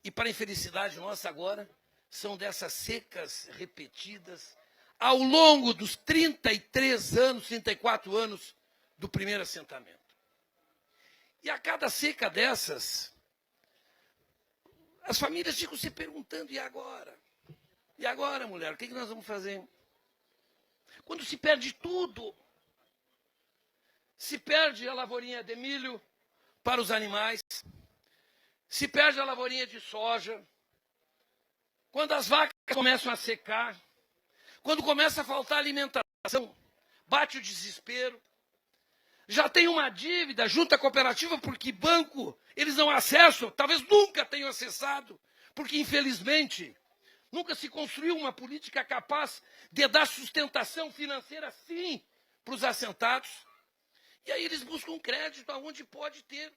E para infelicidade nossa agora, são dessas secas repetidas ao longo dos 33 anos, 34 anos do primeiro assentamento. E a cada seca dessas, as famílias ficam se perguntando, e agora? E agora, mulher, o que nós vamos fazer? Quando se perde tudo, se perde a lavourinha de milho para os animais, se perde a lavourinha de soja, quando as vacas começam a secar, quando começa a faltar alimentação, bate o desespero. Já tem uma dívida junto à cooperativa porque banco eles não acessam, talvez nunca tenham acessado, porque infelizmente nunca se construiu uma política capaz de dar sustentação financeira sim para os assentados. E aí eles buscam crédito aonde pode ter.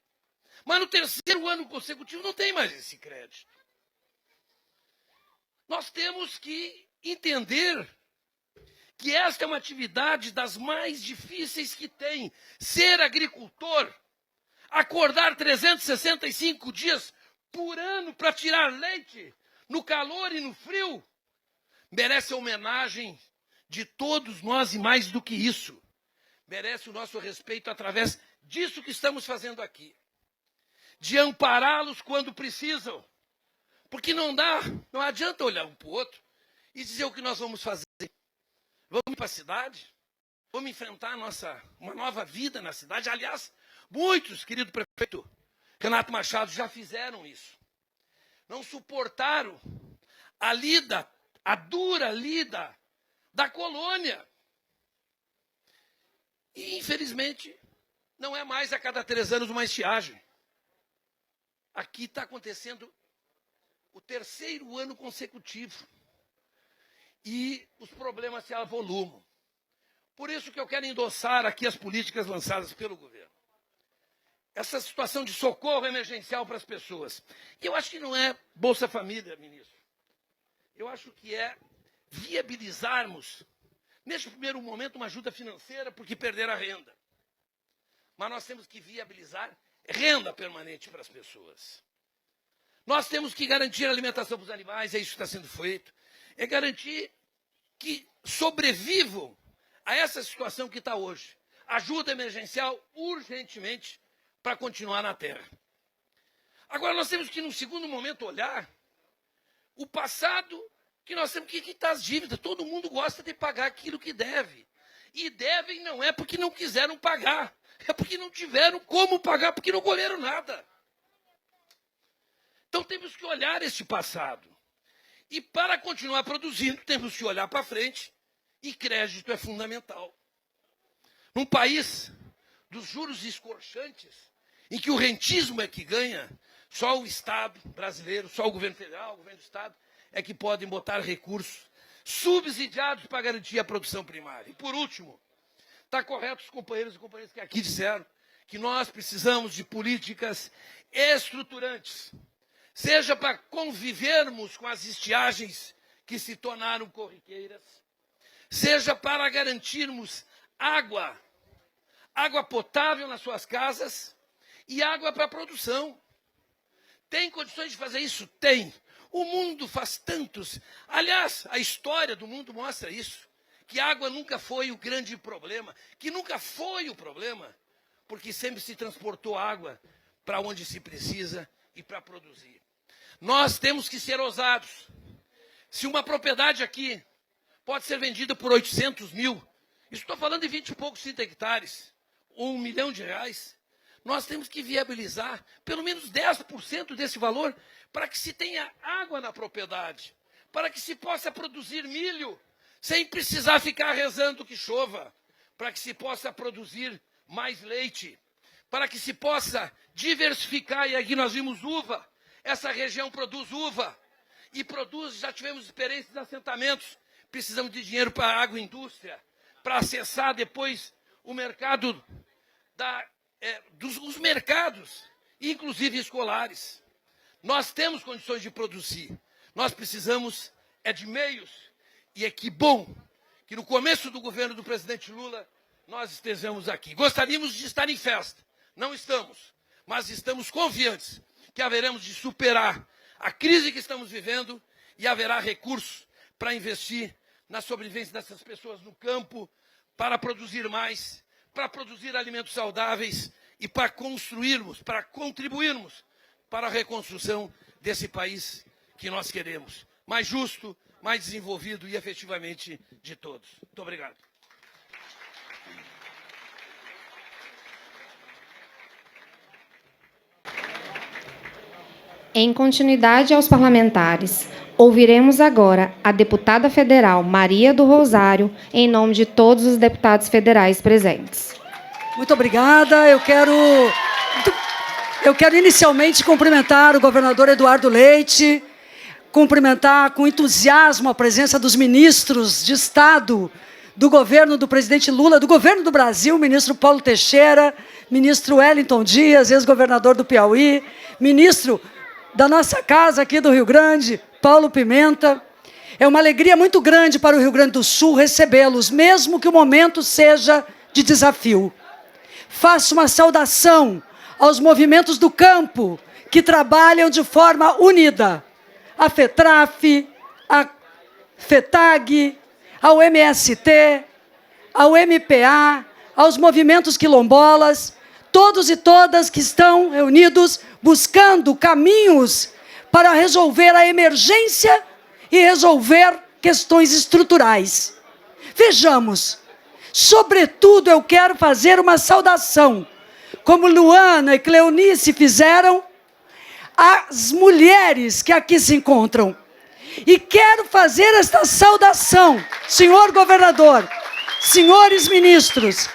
Mas no terceiro ano consecutivo não tem mais esse crédito. Nós temos que entender que esta é uma atividade das mais difíceis que tem. Ser agricultor, acordar 365 dias por ano para tirar leite, no calor e no frio, merece a homenagem de todos nós e mais do que isso. Merece o nosso respeito através disso que estamos fazendo aqui. De ampará-los quando precisam. Porque não adianta olhar um para o outro e dizer o que nós vamos fazer. Vamos ir para a cidade? Vamos enfrentar uma nova vida na cidade? Aliás, muitos, querido prefeito Renato Machado, já fizeram isso. Não suportaram a dura lida da colônia. E, infelizmente, não é mais a cada 3 anos uma estiagem. Aqui está acontecendo o terceiro ano consecutivo. E os problemas se avolumam. Por isso que eu quero endossar aqui as políticas lançadas pelo governo. Essa situação de socorro emergencial para as pessoas. E eu acho que não é Bolsa Família, ministro. Eu acho que é viabilizarmos, neste primeiro momento, uma ajuda financeira porque perderam a renda. Mas nós temos que viabilizar renda permanente para as pessoas. Nós temos que garantir a alimentação para os animais, é isso que está sendo feito. É garantir que sobrevivam a essa situação que está hoje. Ajuda emergencial urgentemente para continuar na terra. Agora nós temos que, num segundo momento, olhar o passado, que nós temos que quitar as dívidas. Todo mundo gosta de pagar aquilo que deve. E devem não é porque não quiseram pagar, é porque não tiveram como pagar, porque não colheram nada. Então temos que olhar esse passado. E para continuar produzindo, temos que olhar para frente, e crédito é fundamental. Num país dos juros escorchantes, em que o rentismo é que ganha, só o Estado brasileiro, só o governo federal, o governo do Estado, é que podem botar recursos subsidiados para garantir a produção primária. E por último, está correto os companheiros e companheiras que aqui disseram que nós precisamos de políticas estruturantes, seja para convivermos com as estiagens que se tornaram corriqueiras, seja para garantirmos água potável nas suas casas e água para a produção. Tem condições de fazer isso? Tem. O mundo faz tantos. Aliás, a história do mundo mostra isso, que água nunca foi o grande problema, que nunca foi o problema, porque sempre se transportou água para onde se precisa e para produzir. Nós temos que ser ousados. Se uma propriedade aqui pode ser vendida por 800 mil, estou falando de 20 e poucos 30 hectares, ou R$1 milhão, nós temos que viabilizar pelo menos 10% desse valor para que se tenha água na propriedade, para que se possa produzir milho sem precisar ficar rezando que chova, para que se possa produzir mais leite, para que se possa diversificar, e aqui nós vimos uva, essa região produz uva, e produz, já tivemos experiências de assentamentos, precisamos de dinheiro para a agroindústria, para acessar depois o mercado, os mercados, inclusive escolares. Nós temos condições de produzir. Nós precisamos de meios. E é que bom que no começo do governo do presidente Lula nós estejamos aqui. Gostaríamos de estar em festa. Não estamos. Mas estamos confiantes que haveremos de superar a crise que estamos vivendo e haverá recursos para investir na sobrevivência dessas pessoas no campo, para produzir mais, para produzir alimentos saudáveis e para construirmos, para contribuirmos para a reconstrução desse país que nós queremos. Mais justo, mais desenvolvido e efetivamente de todos. Muito obrigado. Em continuidade aos parlamentares, ouviremos agora a deputada federal Maria do Rosário, em nome de todos os deputados federais presentes. Muito obrigada. Eu quero inicialmente cumprimentar o governador Eduardo Leite, cumprimentar com entusiasmo a presença dos ministros de Estado do governo do presidente Lula, do governo do Brasil, ministro Paulo Teixeira, ministro Wellington Dias, ex-governador do Piauí, ministro da nossa casa aqui do Rio Grande, Paulo Pimenta. É uma alegria muito grande para o Rio Grande do Sul recebê-los, mesmo que o momento seja de desafio. Faço uma saudação aos movimentos do campo que trabalham de forma unida. A FETRAF, a FETAG, ao MST, ao MPA, aos movimentos quilombolas, todos e todas que estão reunidos buscando caminhos para resolver a emergência e resolver questões estruturais. Vejamos, sobretudo eu quero fazer uma saudação, como Luana e Cleonice fizeram, às mulheres que aqui se encontram. E quero fazer esta saudação, senhor governador, senhores ministros,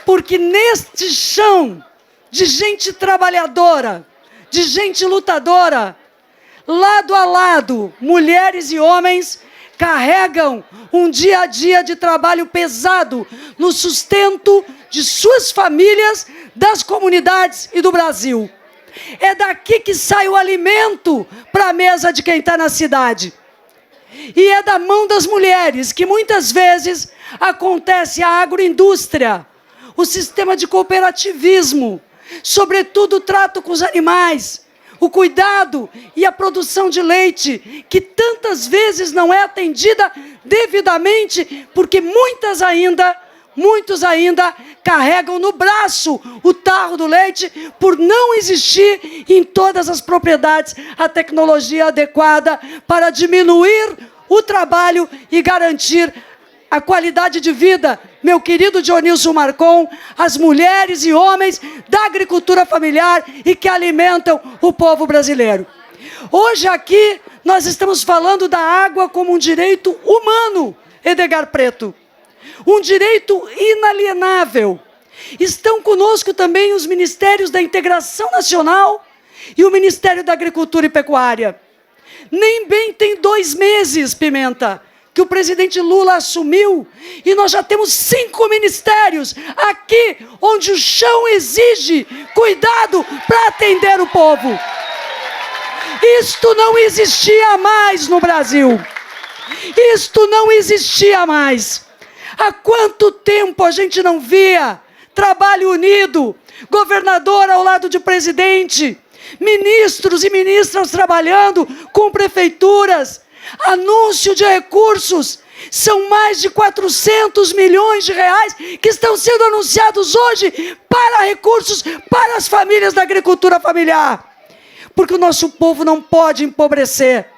porque neste chão de gente trabalhadora, de gente lutadora, lado a lado, mulheres e homens carregam um dia a dia de trabalho pesado no sustento de suas famílias, das comunidades e do Brasil. É daqui que sai o alimento para a mesa de quem está na cidade. E é da mão das mulheres que muitas vezes acontece a agroindústria, o sistema de cooperativismo, sobretudo o trato com os animais, o cuidado e a produção de leite, que tantas vezes não é atendida devidamente, porque muitos ainda carregam no braço o tarro do leite, por não existir em todas as propriedades a tecnologia adequada para diminuir o trabalho e garantir a qualidade de vida, meu querido Dionilson Marcon, as mulheres e homens da agricultura familiar e que alimentam o povo brasileiro. Hoje aqui nós estamos falando da água como um direito humano, Edgar Preto. Um direito inalienável. Estão conosco também os Ministérios da Integração Nacional e o Ministério da Agricultura e Pecuária. Nem bem tem 2 meses, Pimenta, que o presidente Lula assumiu, e nós já temos 5 ministérios aqui, onde o chão exige cuidado para atender o povo. Isto não existia mais no Brasil. Isto não existia mais. Há quanto tempo a gente não via trabalho unido, governador ao lado de presidente, ministros e ministras trabalhando com prefeituras, anúncio de recursos. São mais de 400 milhões de reais que estão sendo anunciados hoje para recursos para as famílias da agricultura familiar. Porque o nosso povo não pode empobrecer.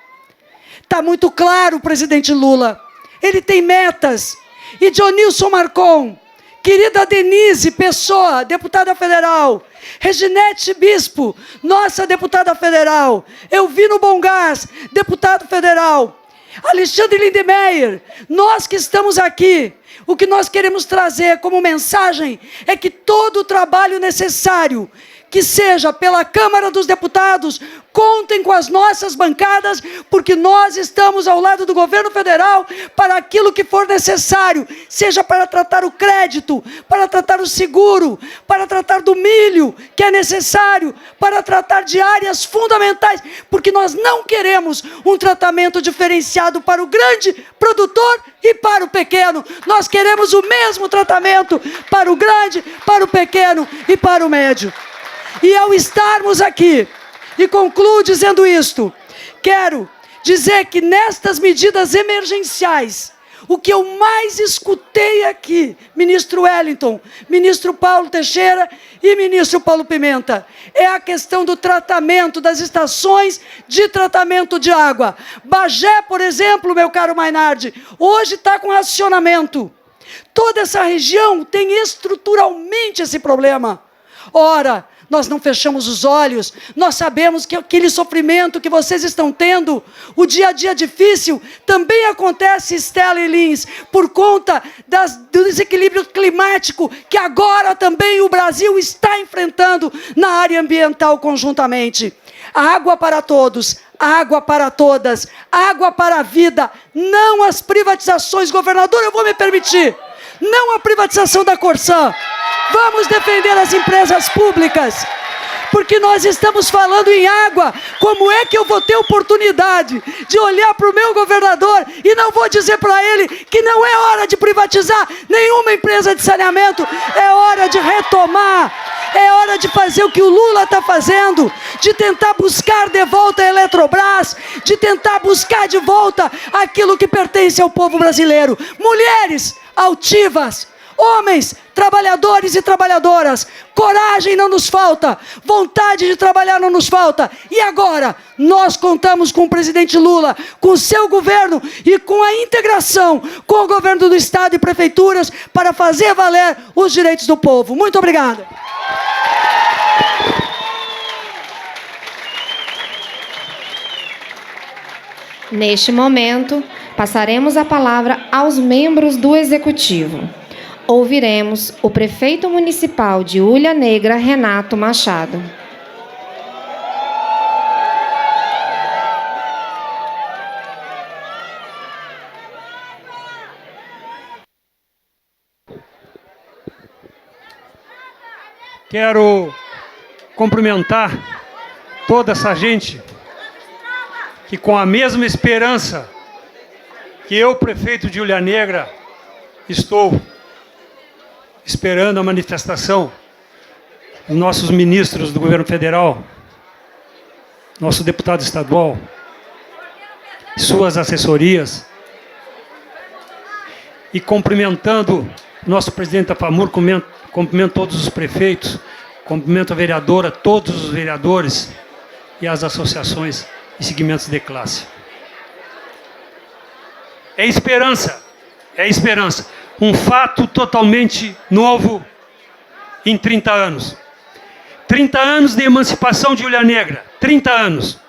Está muito claro, presidente Lula. Ele tem metas. E Dionilson Marcon, querida Denise Pessoa, deputada federal, Reginete Bispo, nossa deputada federal, Elvino Bongás, deputado federal, Alexandre Lindemeyer, nós que estamos aqui, o que nós queremos trazer como mensagem é que todo o trabalho necessário que seja pela Câmara dos Deputados, contem com as nossas bancadas, porque nós estamos ao lado do governo federal para aquilo que for necessário, seja para tratar o crédito, para tratar o seguro, para tratar do milho, que é necessário, para tratar de áreas fundamentais, porque nós não queremos um tratamento diferenciado para o grande produtor e para o pequeno. Nós queremos o mesmo tratamento para o grande, para o pequeno e para o médio. E ao estarmos aqui, e concluo dizendo isto, quero dizer que nestas medidas emergenciais, o que eu mais escutei aqui, ministro Wellington, ministro Paulo Teixeira e ministro Paulo Pimenta, é a questão do tratamento das estações de tratamento de água. Bagé, por exemplo, meu caro Mainardi, hoje está com racionamento. Toda essa região tem estruturalmente esse problema. Ora, nós não fechamos os olhos, nós sabemos que aquele sofrimento que vocês estão tendo, o dia a dia difícil, também acontece, Estela e Lins, por conta do desequilíbrio climático que agora também o Brasil está enfrentando na área ambiental conjuntamente. Água para todos, água para todas, água para a vida, não as privatizações. Governador, eu vou me permitir, não a privatização da Corsã. Vamos defender as empresas públicas, porque nós estamos falando em água. Como é que eu vou ter oportunidade de olhar para o meu governador e não vou dizer para ele que não é hora de privatizar nenhuma empresa de saneamento, é hora de retomar, é hora de fazer o que o Lula está fazendo, de tentar buscar de volta a Eletrobras, de tentar buscar de volta aquilo que pertence ao povo brasileiro. Mulheres altivas, homens, trabalhadores e trabalhadoras, coragem não nos falta, vontade de trabalhar não nos falta. E agora, nós contamos com o presidente Lula, com o seu governo e com a integração com o governo do Estado e prefeituras para fazer valer os direitos do povo. Muito obrigada. Neste momento, passaremos a palavra aos membros do Executivo. Ouviremos o prefeito municipal de Hulha Negra, Renato Machado. Quero cumprimentar toda essa gente que, com a mesma esperança que eu, prefeito de Hulha Negra, estou esperando a manifestação dos nossos ministros do governo federal, nosso deputado estadual, suas assessorias, e cumprimentando nosso presidente da FAMUR, cumprimento todos os prefeitos, cumprimento a vereadora, todos os vereadores e as associações e segmentos de classe. É esperança, é esperança. Um fato totalmente novo em 30 anos. 30 anos de emancipação de Hulha Negra, 30 anos.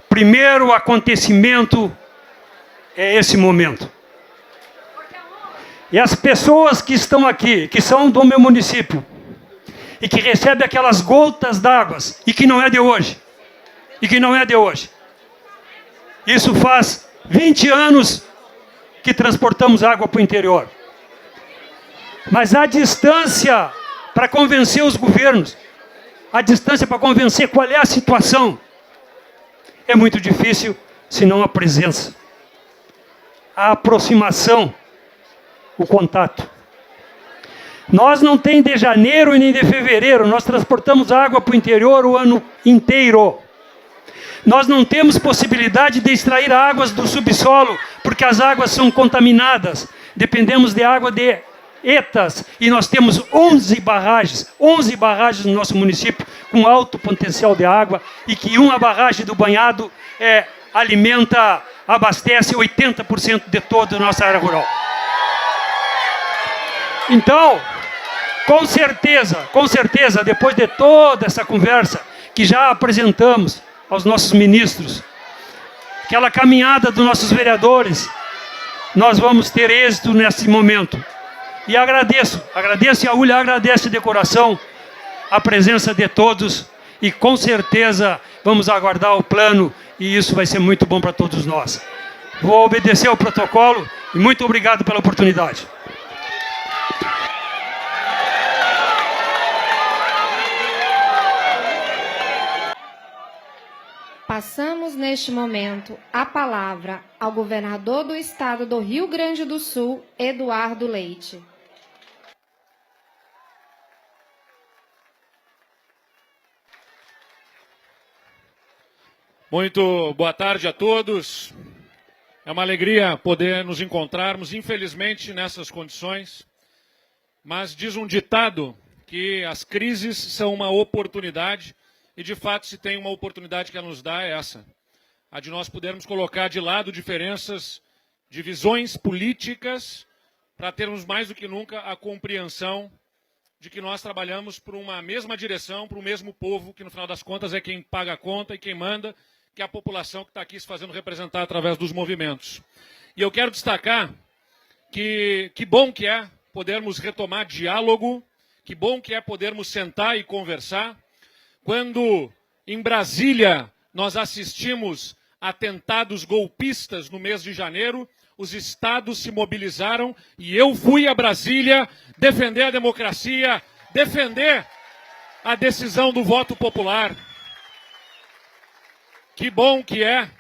Primeiro acontecimento é esse momento. E as pessoas que estão aqui, que são do meu município, e que recebem aquelas gotas d'água, e que não é de hoje, isso faz 20 anos que transportamos água para o interior. Mas a distância para convencer os governos, a distância para convencer qual é a situação, é muito difícil, senão a presença, a aproximação, o contato. Nós não tem de janeiro e nem de fevereiro, nós transportamos água para o interior o ano inteiro. Nós não temos possibilidade de extrair águas do subsolo, porque as águas são contaminadas. Dependemos de água de ETAs, e nós temos 11 barragens no nosso município, com alto potencial de água, e que uma barragem do Banhado abastece 80% de toda a nossa área rural. Então, com certeza, depois de toda essa conversa que já apresentamos aos nossos ministros, aquela caminhada dos nossos vereadores, nós vamos ter êxito nesse momento. E agradeço, e a Hulha agradece de coração a presença de todos e com certeza vamos aguardar o plano e isso vai ser muito bom para todos nós. Vou obedecer ao protocolo e muito obrigado pela oportunidade. Passamos neste momento a palavra ao governador do estado do Rio Grande do Sul, Eduardo Leite. Muito boa tarde a todos. É uma alegria poder nos encontrarmos, infelizmente, nessas condições. Mas diz um ditado que as crises são uma oportunidade e, de fato, se tem uma oportunidade que ela nos dá, é essa. A de nós podermos colocar de lado diferenças, divisões políticas, para termos mais do que nunca a compreensão de que nós trabalhamos por uma mesma direção, para o mesmo povo, que no final das contas é quem paga a conta e quem manda, que é a população que está aqui se fazendo representar através dos movimentos. E eu quero destacar que bom que é podermos retomar diálogo, que bom que é podermos sentar e conversar. Quando em Brasília nós assistimos a atentados golpistas no mês de janeiro, os estados se mobilizaram e eu fui a Brasília defender a democracia, defender a decisão do voto popular. Que bom que é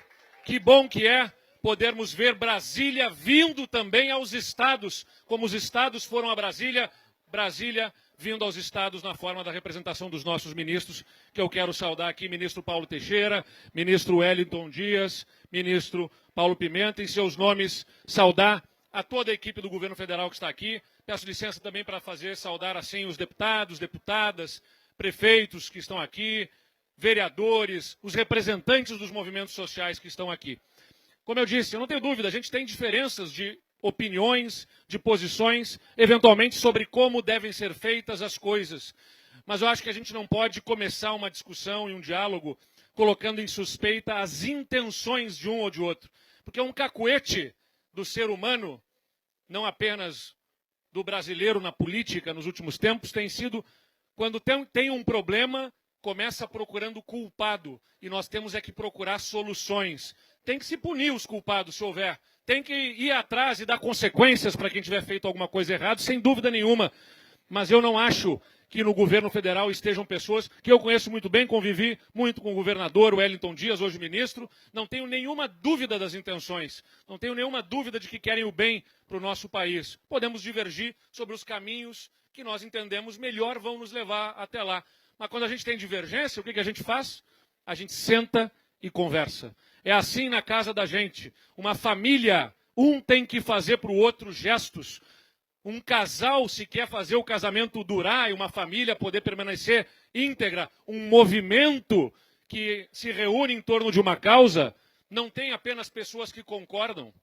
podermos ver Brasília vindo também aos estados, como os estados foram a Brasília, Brasília vindo aos estados na forma da representação dos nossos ministros, que eu quero saudar aqui, ministro Paulo Teixeira, ministro Wellington Dias, ministro Paulo Pimenta, em seus nomes, saudar a toda a equipe do governo federal que está aqui. Peço licença também para saudar assim os deputados, deputadas, prefeitos que estão aqui, vereadores, os representantes dos movimentos sociais que estão aqui. Como eu disse, eu não tenho dúvida, a gente tem diferenças de opiniões, de posições, eventualmente sobre como devem ser feitas as coisas. Mas eu acho que a gente não pode começar uma discussão e um diálogo colocando em suspeita as intenções de um ou de outro. Porque um cacuete do ser humano, não apenas do brasileiro na política nos últimos tempos, tem sido, quando tem um problema, começa procurando culpado. E nós temos é que procurar soluções. Tem que se punir os culpados, se houver. Tem que ir atrás e dar consequências para quem tiver feito alguma coisa errada, sem dúvida nenhuma. Mas eu não acho que no governo federal estejam pessoas que eu conheço muito bem, convivi muito com o governador Wellington Dias, hoje ministro. Não tenho nenhuma dúvida das intenções, não tenho nenhuma dúvida de que querem o bem para o nosso país. Podemos divergir sobre os caminhos que nós entendemos melhor vão nos levar até lá. Mas quando a gente tem divergência, o que a gente faz? A gente senta e conversa. É assim na casa da gente. Uma família, um tem que fazer para o outro gestos. Um casal, se quer fazer o casamento durar e uma família poder permanecer íntegra, um movimento que se reúne em torno de uma causa, não tem apenas pessoas que concordam.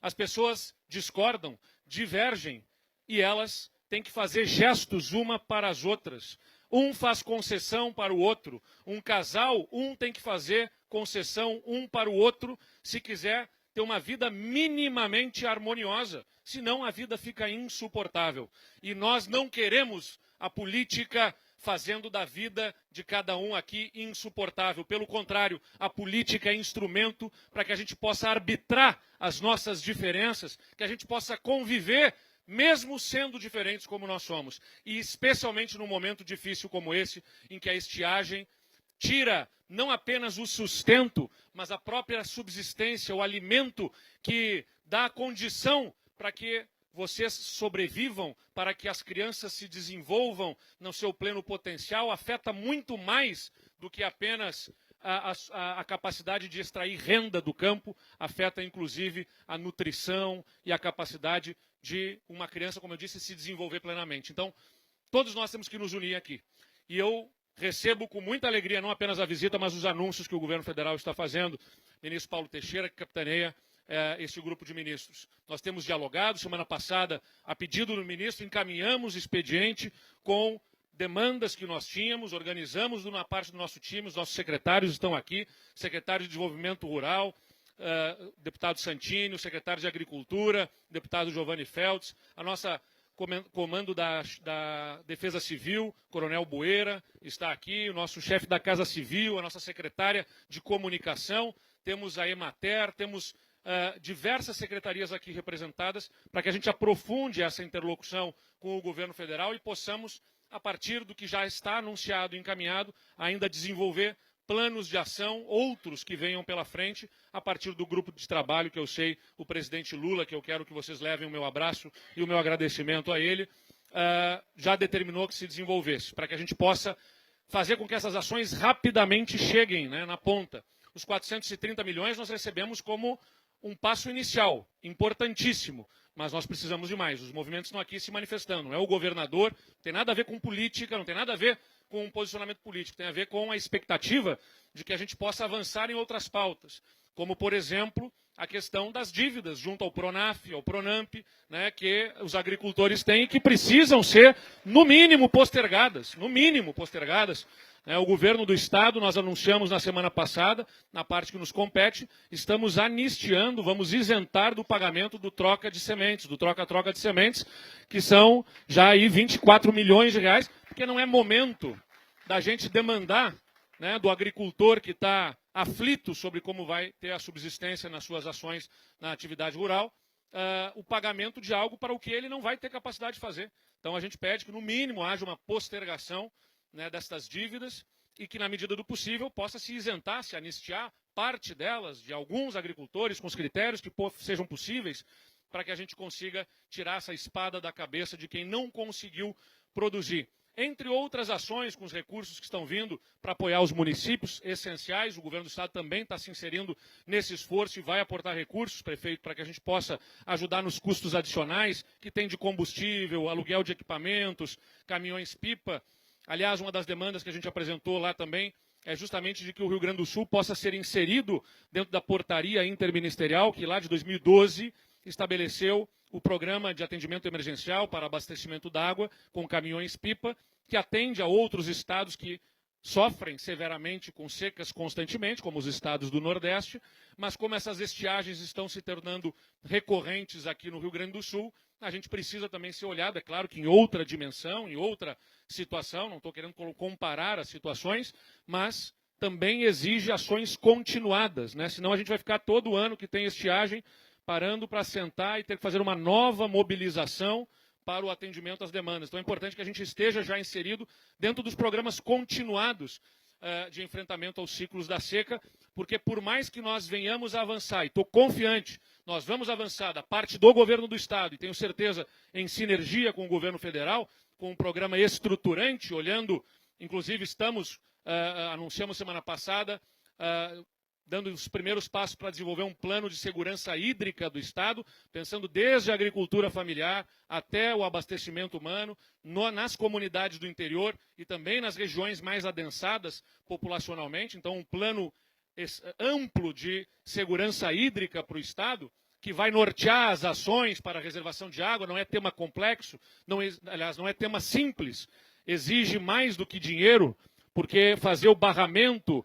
As pessoas discordam, divergem e elas têm que fazer gestos uma para as outras. Um faz concessão para o outro. Um casal, um tem que fazer concessão um para o outro se quiser ter uma vida minimamente harmoniosa. Senão a vida fica insuportável. E nós não queremos a política fazendo da vida de cada um aqui insuportável. Pelo contrário, a política é instrumento para que a gente possa arbitrar as nossas diferenças, que a gente possa conviver mesmo sendo diferentes como nós somos. E especialmente num momento difícil como esse, em que a estiagem tira não apenas o sustento, mas a própria subsistência, o alimento que dá a condição para que vocês sobrevivam, para que as crianças se desenvolvam no seu pleno potencial, afeta muito mais do que apenas a capacidade de extrair renda do campo, afeta inclusive a nutrição e a capacidade de uma criança, como eu disse, se desenvolver plenamente. Então, todos nós temos que nos unir aqui. E eu recebo com muita alegria não apenas a visita, mas os anúncios que o governo federal está fazendo. Ministro Paulo Teixeira, que capitaneia este grupo de ministros. Nós temos dialogado, semana passada, a pedido do ministro, encaminhamos expediente com demandas que nós tínhamos, organizamos na parte do nosso time, os nossos secretários estão aqui, secretário de Desenvolvimento Rural, deputado Santini, o secretário de Agricultura, deputado Giovanni Feltz, a nossa comando da Defesa Civil, Coronel Bueira, está aqui, o nosso chefe da Casa Civil, a nossa secretária de Comunicação, temos a Emater, temos diversas secretarias aqui representadas, para que a gente aprofunde essa interlocução com o governo federal e possamos, a partir do que já está anunciado e encaminhado, ainda desenvolver planos de ação, outros que venham pela frente, a partir do grupo de trabalho que eu sei, o presidente Lula, que eu quero que vocês levem o meu abraço e o meu agradecimento a ele, já determinou que se desenvolvesse, para que a gente possa fazer com que essas ações rapidamente cheguem, né, na ponta. Os 430 milhões nós recebemos como um passo inicial, importantíssimo, mas nós precisamos de mais. Os movimentos estão aqui se manifestando, não é o governador, não tem nada a ver com política, não tem nada a ver com um posicionamento político, tem a ver com a expectativa de que a gente possa avançar em outras pautas, como, por exemplo, a questão das dívidas junto ao Pronaf, ao Pronamp, né, que os agricultores têm e que precisam ser, no mínimo, postergadas, né. O governo do Estado, nós anunciamos na semana passada, na parte que nos compete, estamos anistiando, vamos isentar do pagamento do troca de sementes, do troca-troca de sementes, que são já aí 24 milhões de reais, porque não é momento da gente demandar, né, do agricultor que está aflito sobre como vai ter a subsistência nas suas ações na atividade rural, o pagamento de algo para o que ele não vai ter capacidade de fazer. Então a gente pede que, no mínimo, haja uma postergação, né, destas dívidas e que, na medida do possível, possa se isentar, se anistiar parte delas, de alguns agricultores, com os critérios que sejam possíveis, para que a gente consiga tirar essa espada da cabeça de quem não conseguiu produzir. Entre outras ações, com os recursos que estão vindo para apoiar os municípios essenciais, o governo do Estado também está se inserindo nesse esforço e vai aportar recursos, prefeito, para que a gente possa ajudar nos custos adicionais que tem de combustível, aluguel de equipamentos, caminhões-pipa. Aliás, uma das demandas que a gente apresentou lá também é justamente de que o Rio Grande do Sul possa ser inserido dentro da portaria interministerial, que lá de 2012 estabeleceu o programa de atendimento emergencial para abastecimento d'água com caminhões-pipa, que atende a outros estados que sofrem severamente com secas constantemente, como os estados do Nordeste, mas como essas estiagens estão se tornando recorrentes aqui no Rio Grande do Sul, a gente precisa também ser olhado, é claro que em outra dimensão, em outra situação, não estou querendo comparar as situações, mas também exige ações continuadas, né? Senão a gente vai ficar todo ano que tem estiagem parando para sentar e ter que fazer uma nova mobilização para o atendimento às demandas. Então é importante que a gente esteja já inserido dentro dos programas continuados de enfrentamento aos ciclos da seca, porque por mais que nós venhamos a avançar, e estou confiante, nós vamos avançar da parte do governo do Estado, e tenho certeza em sinergia com o governo federal, com um programa estruturante, olhando, inclusive anunciamos semana passada, dando os primeiros passos para desenvolver um plano de segurança hídrica do Estado, pensando desde a agricultura familiar até o abastecimento humano, nas comunidades do interior e também nas regiões mais adensadas populacionalmente. Então, um plano amplo de segurança hídrica para o Estado, que vai nortear as ações para a reservação de água. Não é tema complexo, aliás, não é tema simples, exige mais do que dinheiro, porque fazer o barramento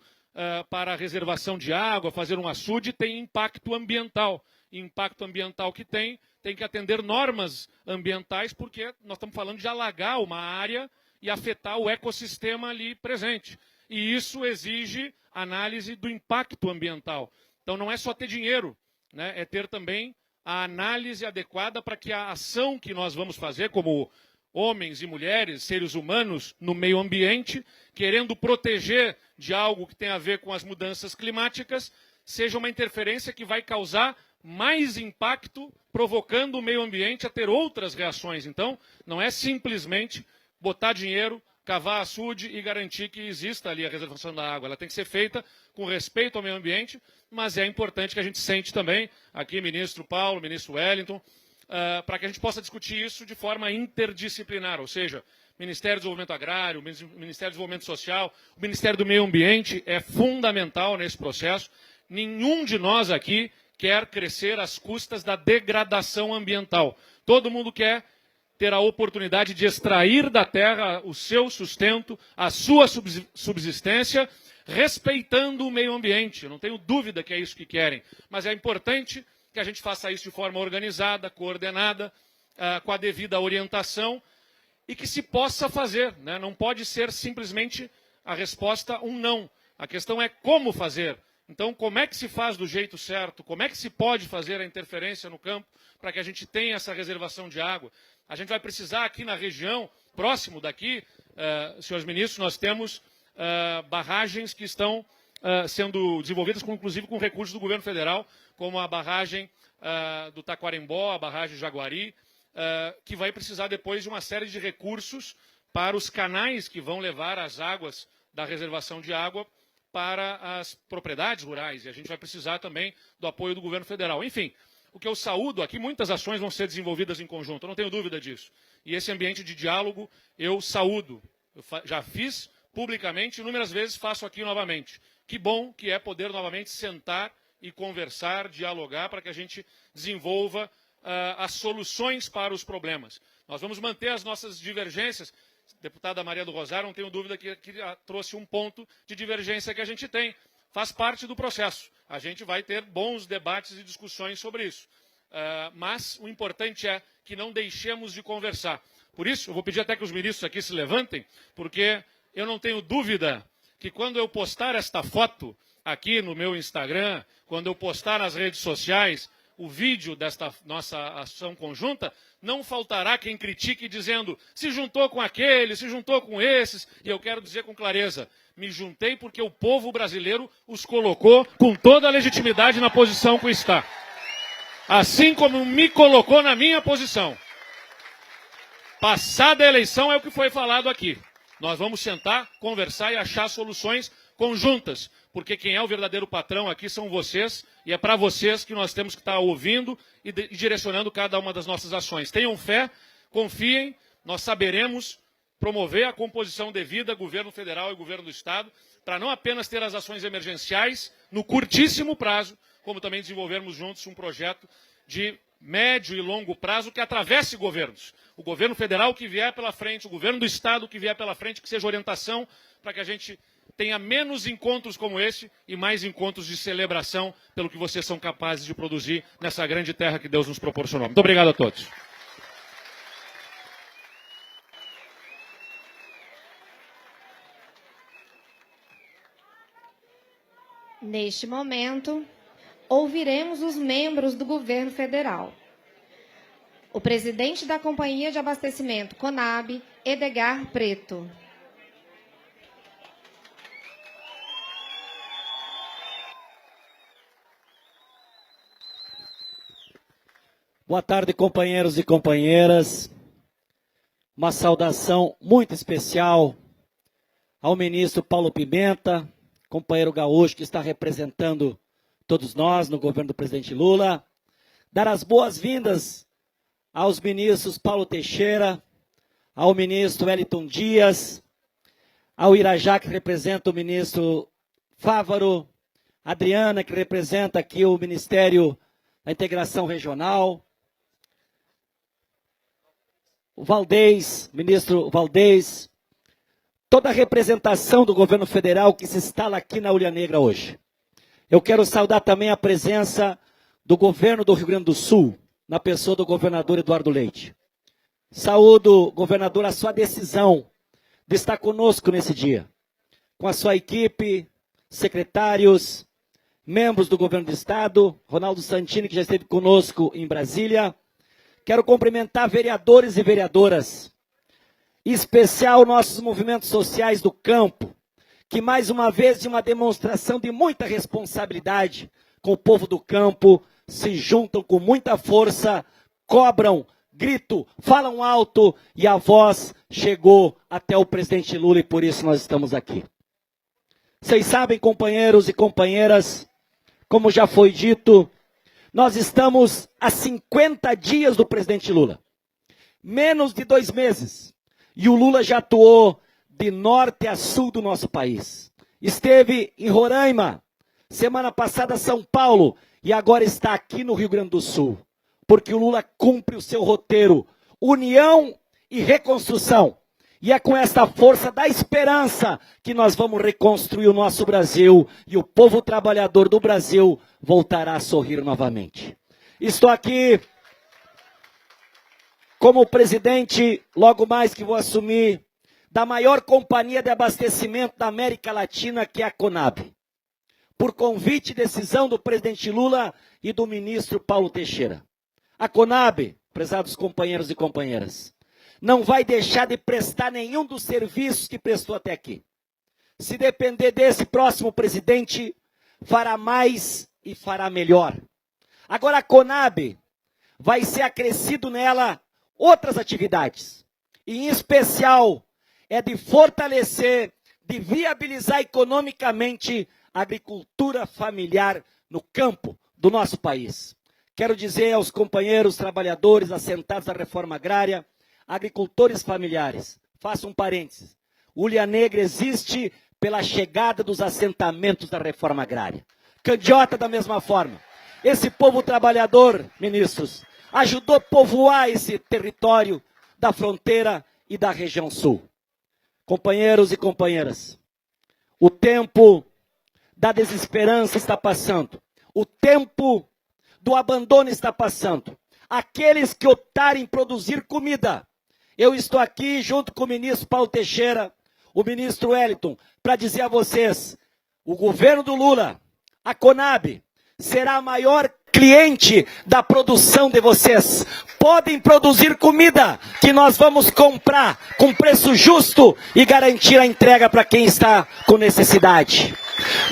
para a reservação de água, fazer um açude, tem impacto ambiental. E impacto ambiental que tem que atender normas ambientais, porque nós estamos falando de alagar uma área e afetar o ecossistema ali presente. E isso exige análise do impacto ambiental. Então não é só ter dinheiro, né? É ter também a análise adequada para que a ação que nós vamos fazer como homens e mulheres, seres humanos, no meio ambiente, querendo proteger de algo que tem a ver com as mudanças climáticas, seja uma interferência que vai causar mais impacto, provocando o meio ambiente a ter outras reações. Então, não é simplesmente botar dinheiro, cavar açude e garantir que exista ali a reservação da água. Ela tem que ser feita com respeito ao meio ambiente, mas é importante que a gente sente também, aqui, ministro Paulo, ministro Wellington, para que a gente possa discutir isso de forma interdisciplinar, ou seja, Ministério do Desenvolvimento Agrário, Ministério do Desenvolvimento Social, o Ministério do Meio Ambiente é fundamental nesse processo. Nenhum de nós aqui quer crescer às custas da degradação ambiental. Todo mundo quer ter a oportunidade de extrair da terra o seu sustento, a sua subsistência, respeitando o meio ambiente. Eu não tenho dúvida que é isso que querem, mas é importante que a gente faça isso de forma organizada, coordenada, com a devida orientação e que se possa fazer, né? Não pode ser simplesmente a resposta um não. A questão é como fazer. Então, como é que se faz do jeito certo? Como é que se pode fazer a interferência no campo para que a gente tenha essa reservação de água? A gente vai precisar aqui na região, próximo daqui, senhores ministros, nós temos barragens que estão sendo desenvolvidas, inclusive com recursos do governo federal, como a barragem do Taquarembó, a barragem Jaguari, que vai precisar depois de uma série de recursos para os canais que vão levar as águas da reservação de água para as propriedades rurais. E a gente vai precisar também do apoio do governo federal. Enfim, o que eu saúdo aqui, muitas ações vão ser desenvolvidas em conjunto, eu não tenho dúvida disso. E esse ambiente de diálogo eu saúdo. Eu já fiz publicamente, inúmeras vezes faço aqui novamente. Que bom que é poder novamente sentar e conversar, dialogar, para que a gente desenvolva as soluções para os problemas. Nós vamos manter as nossas divergências. Deputada Maria do Rosário, não tenho dúvida que trouxe um ponto de divergência que a gente tem. Faz parte do processo. A gente vai ter bons debates e discussões sobre isso. Mas o importante é que não deixemos de conversar. Por isso, eu vou pedir até que os ministros aqui se levantem, porque eu não tenho dúvida que quando eu postar esta foto aqui no meu Instagram, quando eu postar nas redes sociais o vídeo desta nossa ação conjunta, não faltará quem critique dizendo se juntou com aqueles, se juntou com esses. E eu quero dizer com clareza, me juntei porque o povo brasileiro os colocou com toda a legitimidade na posição que está. Assim como me colocou na minha posição. Passada a eleição é o que foi falado aqui. Nós vamos sentar, conversar e achar soluções conjuntas. Porque quem é o verdadeiro patrão aqui são vocês, e é para vocês que nós temos que estar ouvindo e direcionando cada uma das nossas ações. Tenham fé, confiem, nós saberemos promover a composição devida, governo federal e governo do Estado, para não apenas ter as ações emergenciais no curtíssimo prazo, como também desenvolvermos juntos um projeto de médio e longo prazo que atravesse governos. O governo federal que vier pela frente, o governo do Estado que vier pela frente, que seja orientação para que a gente tenha menos encontros como esse e mais encontros de celebração pelo que vocês são capazes de produzir nessa grande terra que Deus nos proporcionou. Muito obrigado a todos. Neste momento, ouviremos os membros do governo federal. O presidente da Companhia de Abastecimento CONAB, Edgar Preto. Boa tarde, companheiros e companheiras. Uma saudação muito especial ao ministro Paulo Pimenta, companheiro gaúcho que está representando todos nós no governo do presidente Lula. Dar as boas-vindas aos ministros Paulo Teixeira, ao ministro Wellington Dias, ao Irajá, que representa o ministro Fávaro, Adriana, que representa aqui o Ministério da Integração Regional, o Valdez, ministro Valdez, toda a representação do governo federal que se instala aqui na Ulha Negra hoje. Eu quero saudar também a presença do governo do Rio Grande do Sul, na pessoa do governador Eduardo Leite. Saúdo, governador, a sua decisão de estar conosco nesse dia, com a sua equipe, secretários, membros do governo do Estado, Ronaldo Santini, que já esteve conosco em Brasília. Quero cumprimentar vereadores e vereadoras, em especial nossos movimentos sociais do campo, que mais uma vez, de uma demonstração de muita responsabilidade com o povo do campo, se juntam com muita força, cobram, gritam, falam alto e a voz chegou até o presidente Lula e por isso nós estamos aqui. Vocês sabem, companheiros e companheiras, como já foi dito, nós estamos a 50 dias do presidente Lula. Menos de 2 meses. E o Lula já atuou de norte a sul do nosso país. Esteve em Roraima, semana passada São Paulo, e agora está aqui no Rio Grande do Sul. Porque o Lula cumpre o seu roteiro, união e reconstrução. E é com essa força da esperança que nós vamos reconstruir o nosso Brasil e o povo trabalhador do Brasil voltará a sorrir novamente. Estou aqui como presidente, logo mais que vou assumir, da maior companhia de abastecimento da América Latina, que é a Conab, por convite e decisão do presidente Lula e do ministro Paulo Teixeira. A Conab, prezados companheiros e companheiras, não vai deixar de prestar nenhum dos serviços que prestou até aqui. Se depender desse próximo presidente, fará mais e fará melhor. Agora a Conab vai ser acrescido nela outras atividades, e em especial é de fortalecer, de viabilizar economicamente a agricultura familiar no campo do nosso país. Quero dizer aos companheiros trabalhadores assentados da reforma agrária, agricultores familiares, faço um parênteses, Ulha Negra existe pela chegada dos assentamentos da reforma agrária. Candiota da mesma forma. Esse povo trabalhador, ministros, ajudou a povoar esse território da fronteira e da região sul. Companheiros e companheiras, o tempo da desesperança está passando. O tempo do abandono está passando. Aqueles que optarem em produzir comida. Eu estou aqui junto com o ministro Paulo Teixeira, o ministro Wellington, para dizer a vocês, o governo do Lula, a Conab, será a maior cliente da produção de vocês. Podem produzir comida que nós vamos comprar com preço justo e garantir a entrega para quem está com necessidade.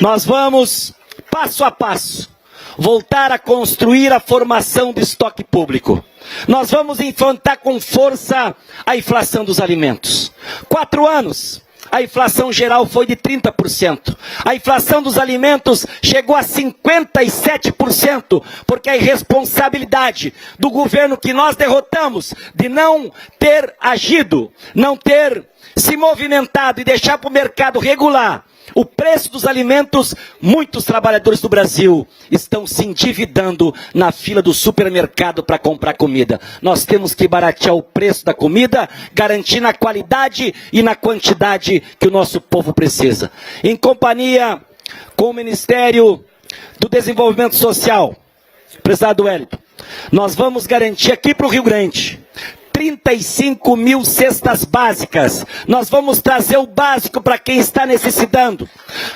Nós vamos, passo a passo, voltar a construir a formação de estoque público. Nós vamos enfrentar com força a inflação dos alimentos. 4 anos. A inflação geral foi de 30%. A inflação dos alimentos chegou a 57%, porque a irresponsabilidade do governo que nós derrotamos de não ter agido, não ter se movimentado e deixar para o mercado regular o preço dos alimentos, muitos trabalhadores do Brasil estão se endividando na fila do supermercado para comprar comida. Nós temos que baratear o preço da comida, garantindo a qualidade e na quantidade que o nosso povo precisa. Em companhia com o Ministério do Desenvolvimento Social, prezado Wellington, nós vamos garantir aqui para o Rio Grande 35 mil cestas básicas. Nós vamos trazer o básico para quem está necessitando,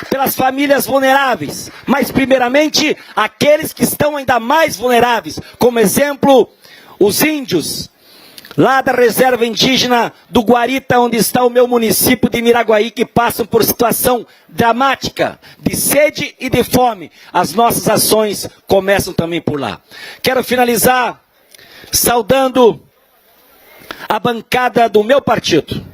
pelas famílias vulneráveis, mas primeiramente aqueles que estão ainda mais vulneráveis, como exemplo, os índios, lá da reserva indígena do Guarita, onde está o meu município de Miraguaí, que passam por situação dramática, de sede e de fome. As nossas ações começam também por lá. Quero finalizar saudando a bancada do meu partido.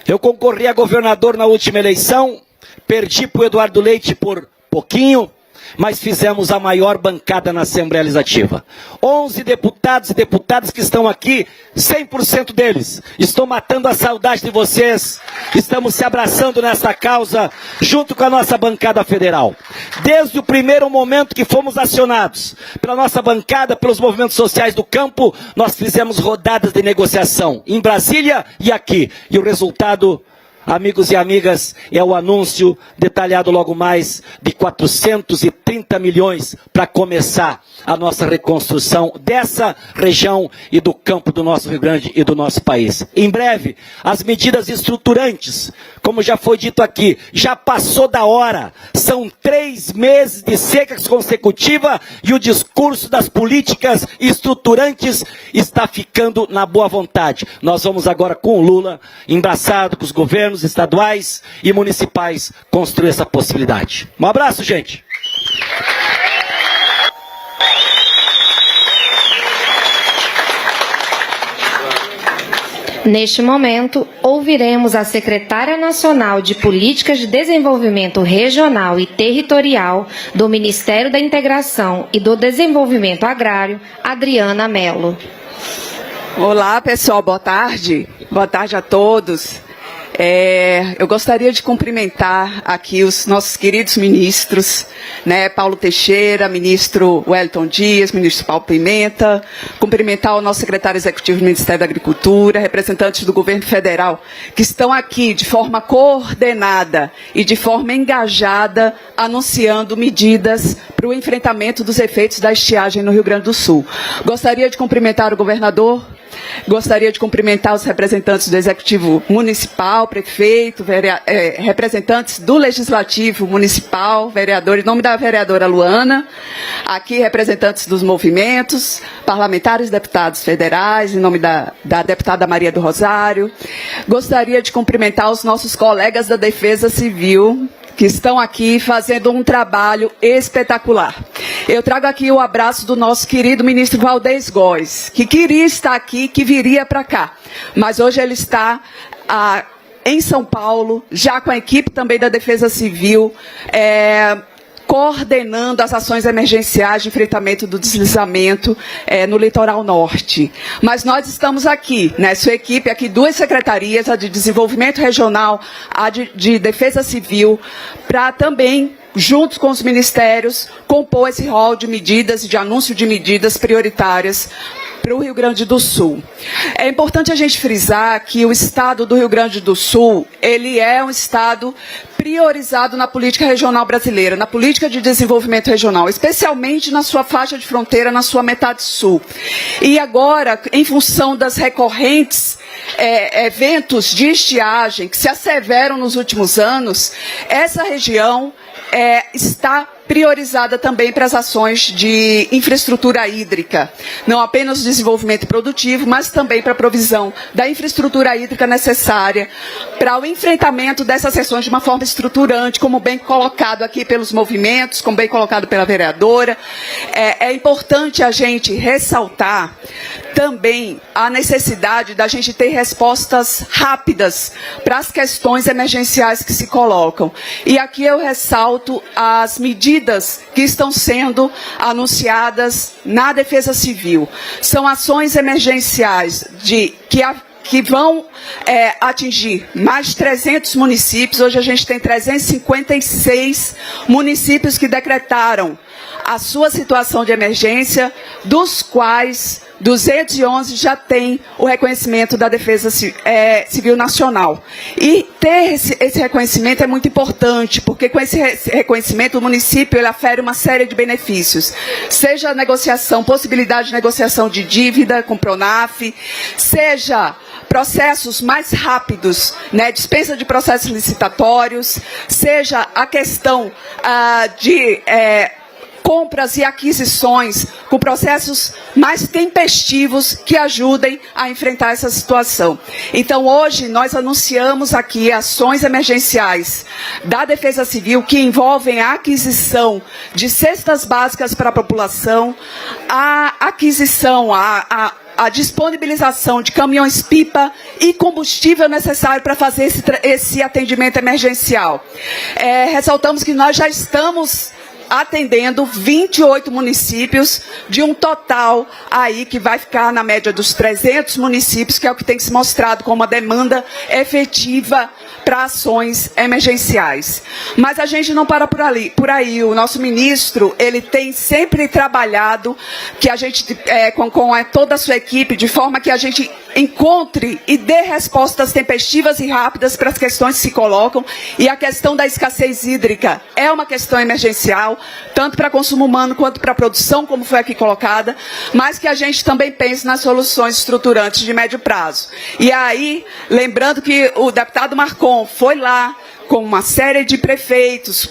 Eu concorri a governador na última eleição, perdi para o Eduardo Leite por pouquinho, mas fizemos a maior bancada na Assembleia Legislativa. 11 deputados e deputadas que estão aqui, 100% deles, estão matando a saudade de vocês, estamos se abraçando nessa causa, junto com a nossa bancada federal. Desde o primeiro momento que fomos acionados pela nossa bancada, pelos movimentos sociais do campo, nós fizemos rodadas de negociação, em Brasília e aqui, e o resultado, amigos e amigas, é o anúncio detalhado logo mais de 430 milhões para começar a nossa reconstrução dessa região e do campo do nosso Rio Grande e do nosso país. Em breve, as medidas estruturantes, como já foi dito aqui, já passou da hora. São 3 meses de seca consecutiva e o discurso das políticas estruturantes está ficando na boa vontade. Nós vamos agora com o Lula, embraçado com os governos estaduais e municipais, construir essa possibilidade. Um abraço, gente! Neste momento, ouviremos a secretária nacional de Políticas de Desenvolvimento Regional e Territorial do Ministério da Integração e do Desenvolvimento Agrário, Adriana Mello. Olá, pessoal, boa tarde. Boa tarde a todos. Eu gostaria de cumprimentar aqui os nossos queridos ministros, né, Paulo Teixeira, ministro Wellington Dias, ministro Paulo Pimenta, cumprimentar o nosso secretário executivo do Ministério da Agricultura, representantes do governo federal, que estão aqui de forma coordenada e de forma engajada, anunciando medidas para o enfrentamento dos efeitos da estiagem no Rio Grande do Sul. Gostaria de cumprimentar o governador Gostaria de cumprimentar os representantes do Executivo Municipal, prefeito, representantes do Legislativo Municipal, vereador, em nome da vereadora Luana, aqui representantes dos movimentos, parlamentares, deputados federais, em nome da deputada Maria do Rosário. Gostaria de cumprimentar os nossos colegas da Defesa Civil, que estão aqui fazendo um trabalho espetacular. Eu trago aqui o abraço do nosso querido ministro Valdez Góes, que queria estar aqui, que viria para cá, mas hoje ele está em São Paulo, já com a equipe também da Defesa Civil, coordenando as ações emergenciais de enfrentamento do deslizamento no litoral norte. Mas nós estamos aqui, né, sua equipe, aqui 2 secretarias, a de Desenvolvimento Regional, a de Defesa Civil, para também, juntos com os ministérios, compor esse rol de medidas e de anúncio de medidas prioritárias para o Rio Grande do Sul. É importante a gente frisar que o estado do Rio Grande do Sul, ele é um estado priorizado na política regional brasileira, na política de desenvolvimento regional, especialmente na sua faixa de fronteira, na sua metade sul. E agora, em função das recorrentes eventos de estiagem que se asseveram nos últimos anos, essa região está priorizada também para as ações de infraestrutura hídrica, não apenas o desenvolvimento produtivo, mas também para a provisão da infraestrutura hídrica necessária para o enfrentamento dessas sessões de uma forma estruturante, como bem colocado aqui pelos movimentos, como bem colocado pela vereadora. É importante a gente ressaltar também a necessidade da gente ter respostas rápidas para as questões emergenciais que se colocam. E aqui eu ressalto as medidas que estão sendo anunciadas na Defesa Civil. São ações emergenciais que vão atingir mais de 300 municípios. Hoje a gente tem 356 municípios que decretaram a sua situação de emergência, dos quais 211 já têm o reconhecimento da Defesa Civil Nacional. E ter esse reconhecimento é muito importante, porque com esse reconhecimento o município ele afere uma série de benefícios. Seja a negociação, possibilidade de negociação de dívida com o Pronaf, seja processos mais rápidos, né, dispensa de processos licitatórios, seja a questão de compras e aquisições com processos mais tempestivos que ajudem a enfrentar essa situação. Então, hoje, nós anunciamos aqui ações emergenciais da Defesa Civil que envolvem a aquisição de cestas básicas para a população, a aquisição, a disponibilização de caminhões-pipa e combustível necessário para fazer esse atendimento emergencial. Ressaltamos que nós já estamos atendendo 28 municípios, de um total aí que vai ficar na média dos 300 municípios, que é o que tem se mostrado como uma demanda efetiva para ações emergenciais. Mas a gente não para por aí. O nosso ministro, ele tem sempre trabalhado que a gente, com toda a sua equipe, de forma que a gente encontre e dê respostas tempestivas e rápidas para as questões que se colocam. E a questão da escassez hídrica é uma questão emergencial, tanto para consumo humano quanto para produção, como foi aqui colocada, mas que a gente também pense nas soluções estruturantes de médio prazo. E aí, lembrando que o deputado Marcon foi lá com uma série de prefeitos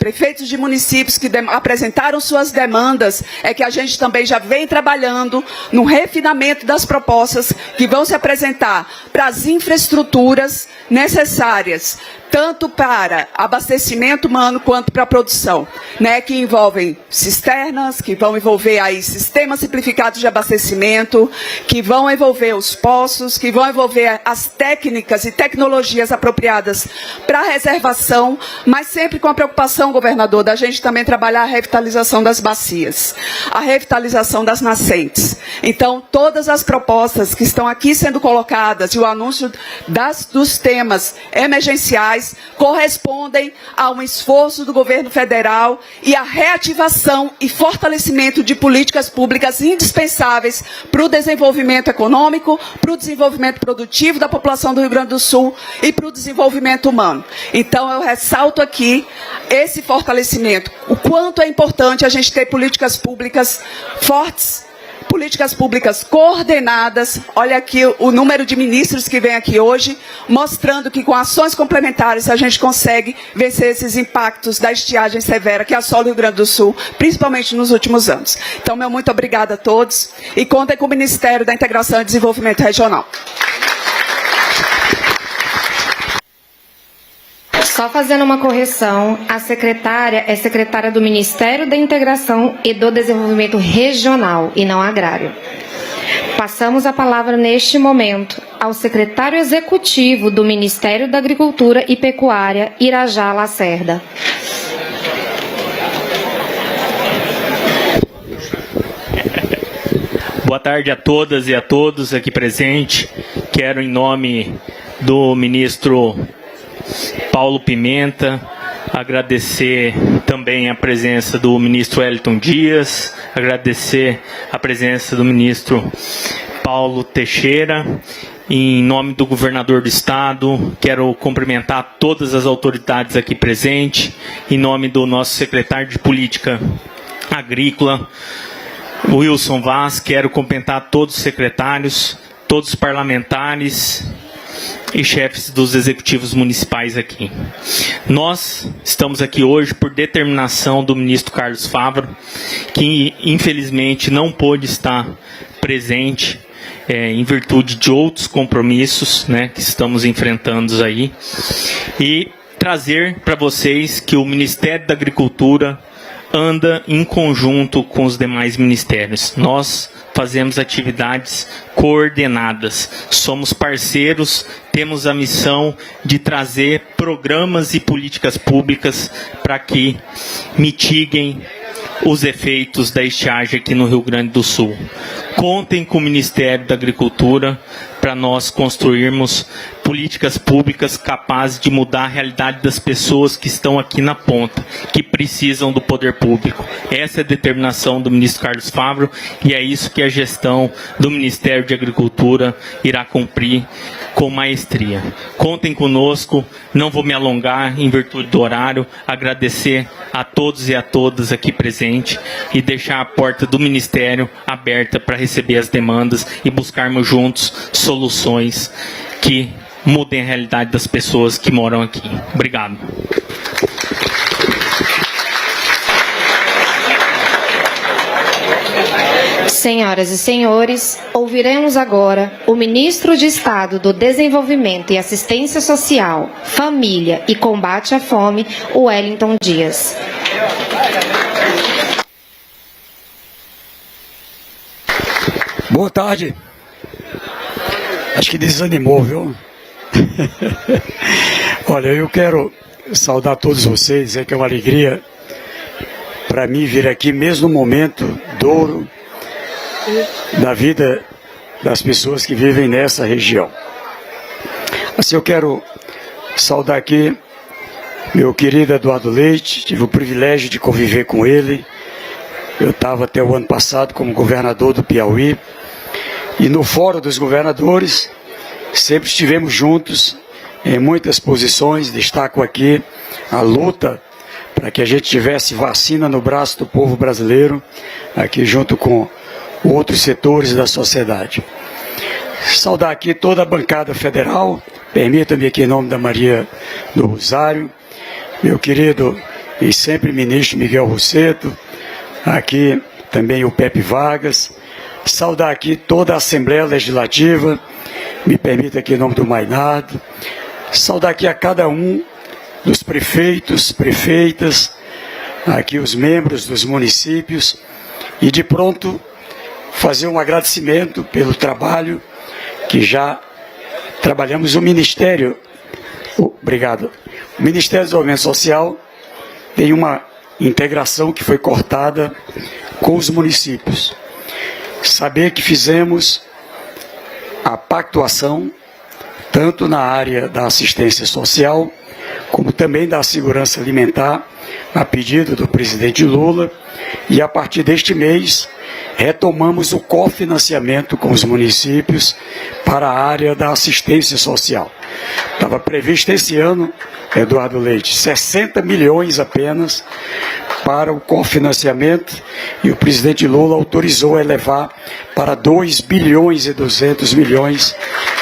de municípios que apresentaram suas demandas, é que a gente também já vem trabalhando no refinamento das propostas que vão se apresentar para as infraestruturas necessárias, tanto para abastecimento humano quanto para a produção, né, que envolvem cisternas, que vão envolver aí sistemas simplificados de abastecimento, que vão envolver os poços, que vão envolver as técnicas e tecnologias apropriadas para a reservação, mas sempre com a preocupação, governador, da gente também trabalhar a revitalização das bacias, a revitalização das nascentes. Então, todas as propostas que estão aqui sendo colocadas e o anúncio dos temas emergenciais correspondem a um esforço do governo federal e a reativação e fortalecimento de políticas públicas indispensáveis para o desenvolvimento econômico, para o desenvolvimento produtivo da população do Rio Grande do Sul e para o desenvolvimento humano. Então, eu ressalto aqui esse fortalecimento, o quanto é importante a gente ter políticas públicas fortes, políticas públicas coordenadas. Olha aqui o número de ministros que vem aqui hoje, mostrando que com ações complementares a gente consegue vencer esses impactos da estiagem severa que assola o Rio Grande do Sul, principalmente nos últimos anos. Então, meu muito obrigada a todos e contem com o Ministério da Integração e Desenvolvimento Regional. Só fazendo uma correção, a secretária é secretária do Ministério da Integração e do Desenvolvimento Regional e não agrário. Passamos a palavra neste momento ao secretário executivo do Ministério da Agricultura e Pecuária, Irajá Lacerda. Boa tarde a todas e a todos aqui presentes. Quero, em nome do ministro Paulo Pimenta, agradecer também a presença do ministro Wellington Dias, agradecer a presença do ministro Paulo Teixeira. Em nome do governador do estado, quero cumprimentar todas as autoridades aqui presentes, em nome do nosso secretário de Política Agrícola, Wilson Vaz, quero cumprimentar todos os secretários, todos os parlamentares e chefes dos executivos municipais aqui. Nós estamos aqui hoje por determinação do ministro Carlos Fávaro, que infelizmente não pôde estar presente em virtude de outros compromissos, né, que estamos enfrentando aí, e trazer para vocês que o Ministério da Agricultura anda em conjunto com os demais ministérios. Nós fazemos atividades coordenadas, somos parceiros, temos a missão de trazer programas e políticas públicas para que mitiguem os efeitos da estiagem aqui no Rio Grande do Sul. Contem com o Ministério da Agricultura para nós construirmos políticas públicas capazes de mudar a realidade das pessoas que estão aqui na ponta, que precisam do poder público. Essa é a determinação do ministro Carlos Fávaro e é isso que a gestão do Ministério de Agricultura irá cumprir com maestria. Contem conosco, não vou me alongar em virtude do horário, agradecer a todos e a todas aqui presentes e deixar a porta do Ministério aberta para receber as demandas e buscarmos juntos soluções que mudem a realidade das pessoas que moram aqui. Obrigado. Senhoras e senhores, ouviremos agora o ministro de Estado do Desenvolvimento e Assistência Social, Família e Combate à Fome, Wellington Dias. Boa tarde. Acho que desanimou, viu? Olha, eu quero saudar todos vocês, é que é uma alegria para mim vir aqui, mesmo no momento duro da vida das pessoas que vivem nessa região. Assim, eu quero saudar aqui meu querido Eduardo Leite, tive o privilégio de conviver com ele. Eu estava até o ano passado como governador do Piauí, e no Fórum dos Governadores sempre estivemos juntos em muitas posições. Destaco aqui a luta para que a gente tivesse vacina no braço do povo brasileiro, aqui junto com outros setores da sociedade. Saudar aqui toda a bancada federal, permita-me aqui em nome da Maria do Rosário, meu querido e sempre ministro Miguel Rosseto, aqui também o Pepe Vargas, saudar aqui toda a Assembleia Legislativa, me permita aqui em nome do Mainardo, saudar aqui a cada um dos prefeitos, prefeitas, aqui os membros dos municípios, e de pronto fazer um agradecimento pelo trabalho que já trabalhamos. O Ministério, obrigado, o Ministério do Desenvolvimento Social tem uma integração que foi cortada com os municípios. Saber que fizemos a pactuação tanto na área da assistência social, como também da segurança alimentar, a pedido do presidente Lula, e a partir deste mês retomamos o cofinanciamento com os municípios para a área da assistência social. Estava previsto esse ano, Eduardo Leite, 60 milhões apenas para o cofinanciamento e o presidente Lula autorizou a elevar para 2 bilhões e 200 milhões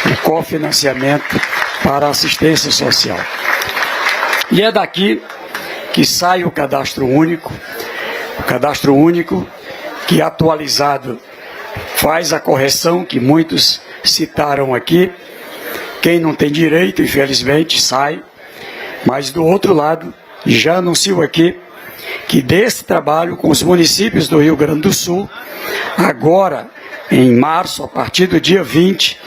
o cofinanciamento para a assistência social. E é daqui que sai o cadastro único que atualizado faz a correção que muitos citaram aqui. Quem não tem direito, infelizmente, sai. Mas do outro lado, já anuncio aqui que desse trabalho com os municípios do Rio Grande do Sul, agora, em março, a partir do dia 20,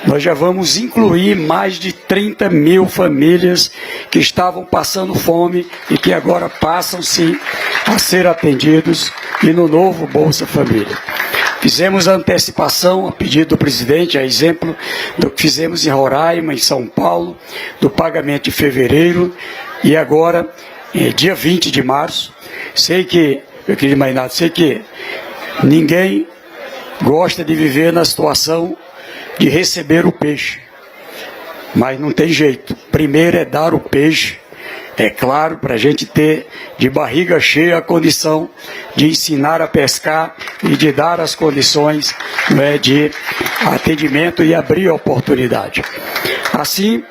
nós já vamos incluir mais de 30 mil famílias que estavam passando fome e que agora passam, sim, a ser atendidos e no novo Bolsa Família. Fizemos a antecipação, a pedido do presidente, a exemplo do que fizemos em Roraima, em São Paulo, do pagamento de fevereiro, e agora, dia 20 de março, sei que ninguém gosta de viver na situação de receber o peixe, mas não tem jeito. Primeiro é dar o peixe, é claro, para a gente ter de barriga cheia a condição de ensinar a pescar e de dar as condições, né, de atendimento e abrir a oportunidade. Assim,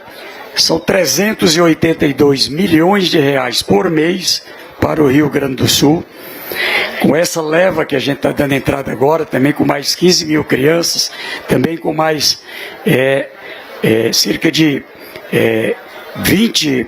são 382 milhões de reais por mês para o Rio Grande do Sul. Com essa leva que a gente está dando entrada agora, também com mais 15 mil crianças, também com mais cerca de 20,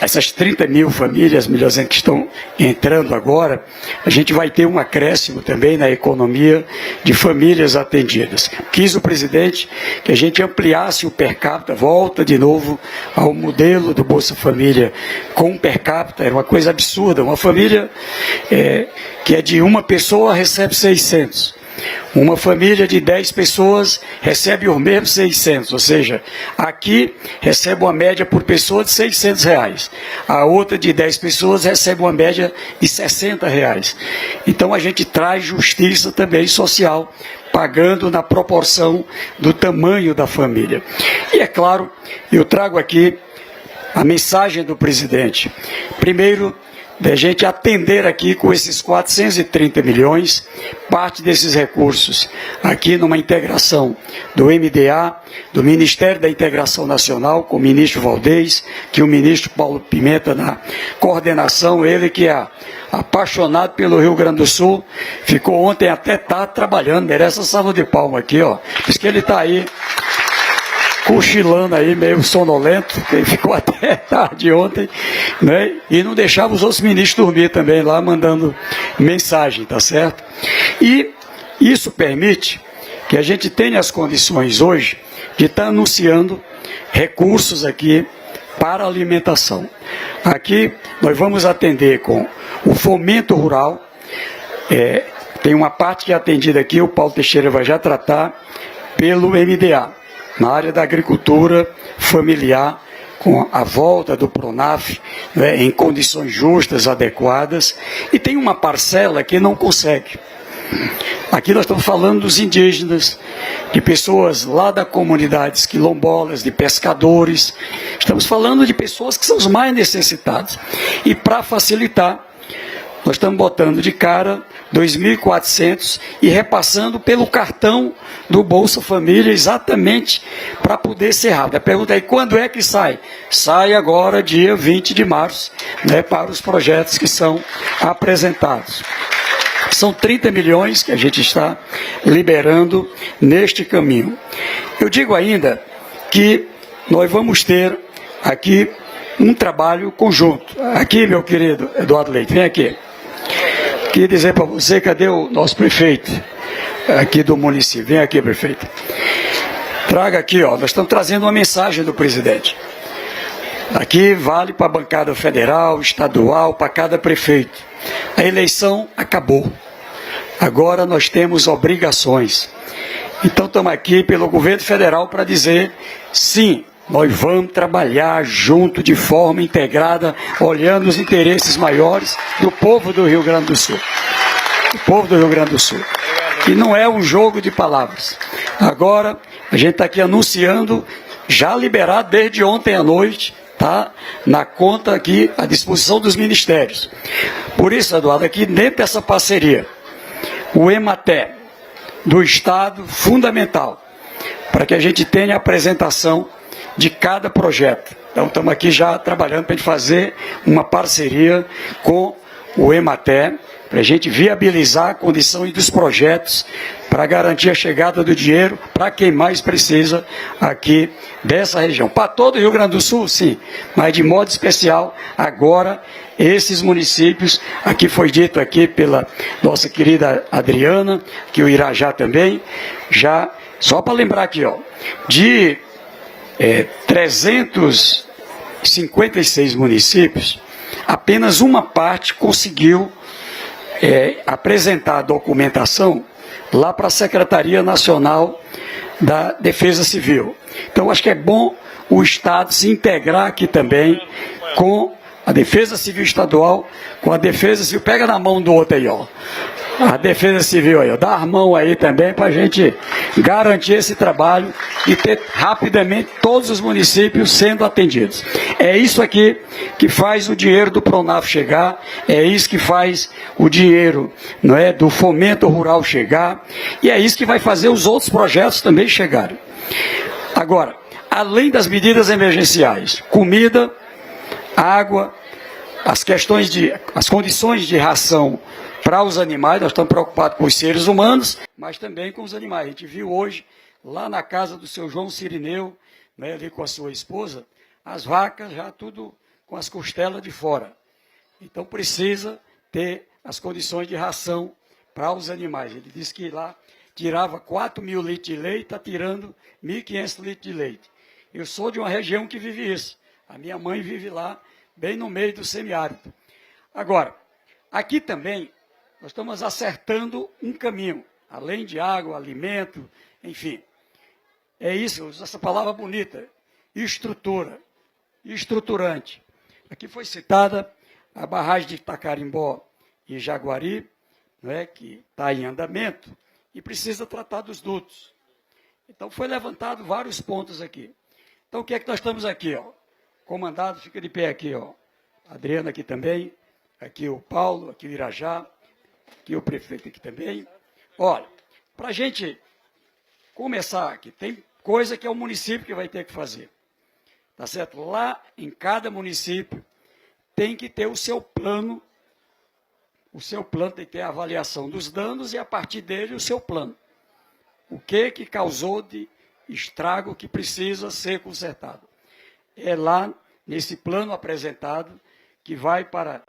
essas 30 mil famílias, melhor dizendo, que estão entrando agora, a gente vai ter um acréscimo também na economia de famílias atendidas. Quis o presidente que a gente ampliasse o per capita, volta de novo ao modelo do Bolsa Família com per capita, era uma coisa absurda, uma família que é de uma pessoa recebe 600. Uma família de 10 pessoas recebe os mesmos 600, ou seja, aqui recebe uma média por pessoa de R$600. A outra de 10 pessoas recebe uma média de R$60. Então a gente traz justiça também social, pagando na proporção do tamanho da família. E é claro, eu trago aqui a mensagem do presidente. Primeiro, da gente atender aqui com esses 430 milhões, parte desses recursos aqui numa integração do MDA, do Ministério da Integração Nacional, com o ministro Valdez, que o ministro Paulo Pimenta na coordenação, ele que é apaixonado pelo Rio Grande do Sul, ficou ontem até tarde trabalhando, merece essa salva de palma aqui, ó, por isso que ele está aí, cochilando aí, meio sonolento, que ficou até tarde ontem, né? E não deixava os outros ministros dormir também lá, mandando mensagem, tá certo? E isso permite que a gente tenha as condições hoje de estar anunciando recursos aqui para alimentação. Aqui nós vamos atender com o fomento rural, tem uma parte que é atendida aqui, o Paulo Teixeira vai já tratar, pelo MDA. Na área da agricultura familiar, com a volta do PRONAF, né, em condições justas, adequadas, e tem uma parcela que não consegue. Aqui nós estamos falando dos indígenas, de pessoas lá das comunidades quilombolas, de pescadores, estamos falando de pessoas que são os mais necessitados. E para facilitar, nós estamos botando de cara 2.400 e repassando pelo cartão do Bolsa Família, exatamente para poder ser rápido. A pergunta é, quando é que sai? Sai agora, dia 20 de março, né, para os projetos que são apresentados. São 30 milhões que a gente está liberando neste caminho. Eu digo ainda que nós vamos ter aqui um trabalho conjunto. Aqui, meu querido Eduardo Leite, vem aqui. Queria dizer para você, cadê o nosso prefeito aqui do município? Vem aqui, prefeito. Traga aqui, ó, nós estamos trazendo uma mensagem do presidente. Aqui vale para a bancada federal, estadual, para cada prefeito. A eleição acabou. Agora nós temos obrigações. Então estamos aqui pelo governo federal para dizer, sim, nós vamos trabalhar junto de forma integrada, olhando os interesses maiores do povo do Rio Grande do Sul. Do povo do Rio Grande do Sul. E não é um jogo de palavras. Agora, a gente está aqui anunciando, já liberado desde ontem à noite, está na conta aqui, à disposição dos ministérios. Por isso, Eduardo, aqui dentro dessa parceria, o EMATE do Estado, fundamental, para que a gente tenha a apresentação de cada projeto. Então, estamos aqui já trabalhando para a gente fazer uma parceria com o EMATE, para a gente viabilizar a condição dos projetos, para garantir a chegada do dinheiro para quem mais precisa aqui dessa região. Para todo o Rio Grande do Sul, sim, mas de modo especial, agora, esses municípios, aqui foi dito aqui pela nossa querida Adriana, que o Irajá também, já, só para lembrar aqui, ó, de 356 municípios, apenas uma parte conseguiu apresentar a documentação lá para a Secretaria Nacional da Defesa Civil. Então, acho que é bom o Estado se integrar aqui também com a Defesa Civil Estadual, com a Defesa Civil. Pega na mão do outro aí, ó. A Defesa Civil aí, ó. Dá a mão aí também para a gente garantir esse trabalho e ter rapidamente todos os municípios sendo atendidos. É isso aqui que faz o dinheiro do Pronaf chegar, é isso que faz o dinheiro, não é, do fomento rural chegar, e é isso que vai fazer os outros projetos também chegarem. Agora, além das medidas emergenciais, comida, água, as condições de ração para os animais, nós estamos preocupados com os seres humanos, mas também com os animais. A gente viu hoje, lá na casa do seu João Cirineu, né, ali com a sua esposa, as vacas já tudo com as costelas de fora. Então precisa ter as condições de ração para os animais. Ele disse que lá tirava 4.000 litros de leite, está tirando 1.500 litros de leite. Eu sou de uma região que vive isso. A minha mãe vive lá, bem no meio do semiárido. Agora, aqui também, nós estamos acertando um caminho, além de água, alimento, enfim. É isso, eu uso essa palavra bonita, estrutura, estruturante. Aqui foi citada a barragem de Itacarimbó e Jaguari, né, que está em andamento e precisa tratar dos dutos. Então, foi levantado vários pontos aqui. Então, o que é que nós estamos aqui, ó? Comandado, fica de pé aqui, ó. A Adriana aqui também, aqui o Paulo, aqui o Irajá, aqui o prefeito aqui também. Olha, para a gente começar aqui, tem coisa que é o município que vai ter que fazer. Tá certo? Lá em cada município tem que ter o seu plano. O seu plano tem que ter a avaliação dos danos e, a partir dele, o seu plano. O que causou de estrago que precisa ser consertado. É lá, nesse plano apresentado, que vai para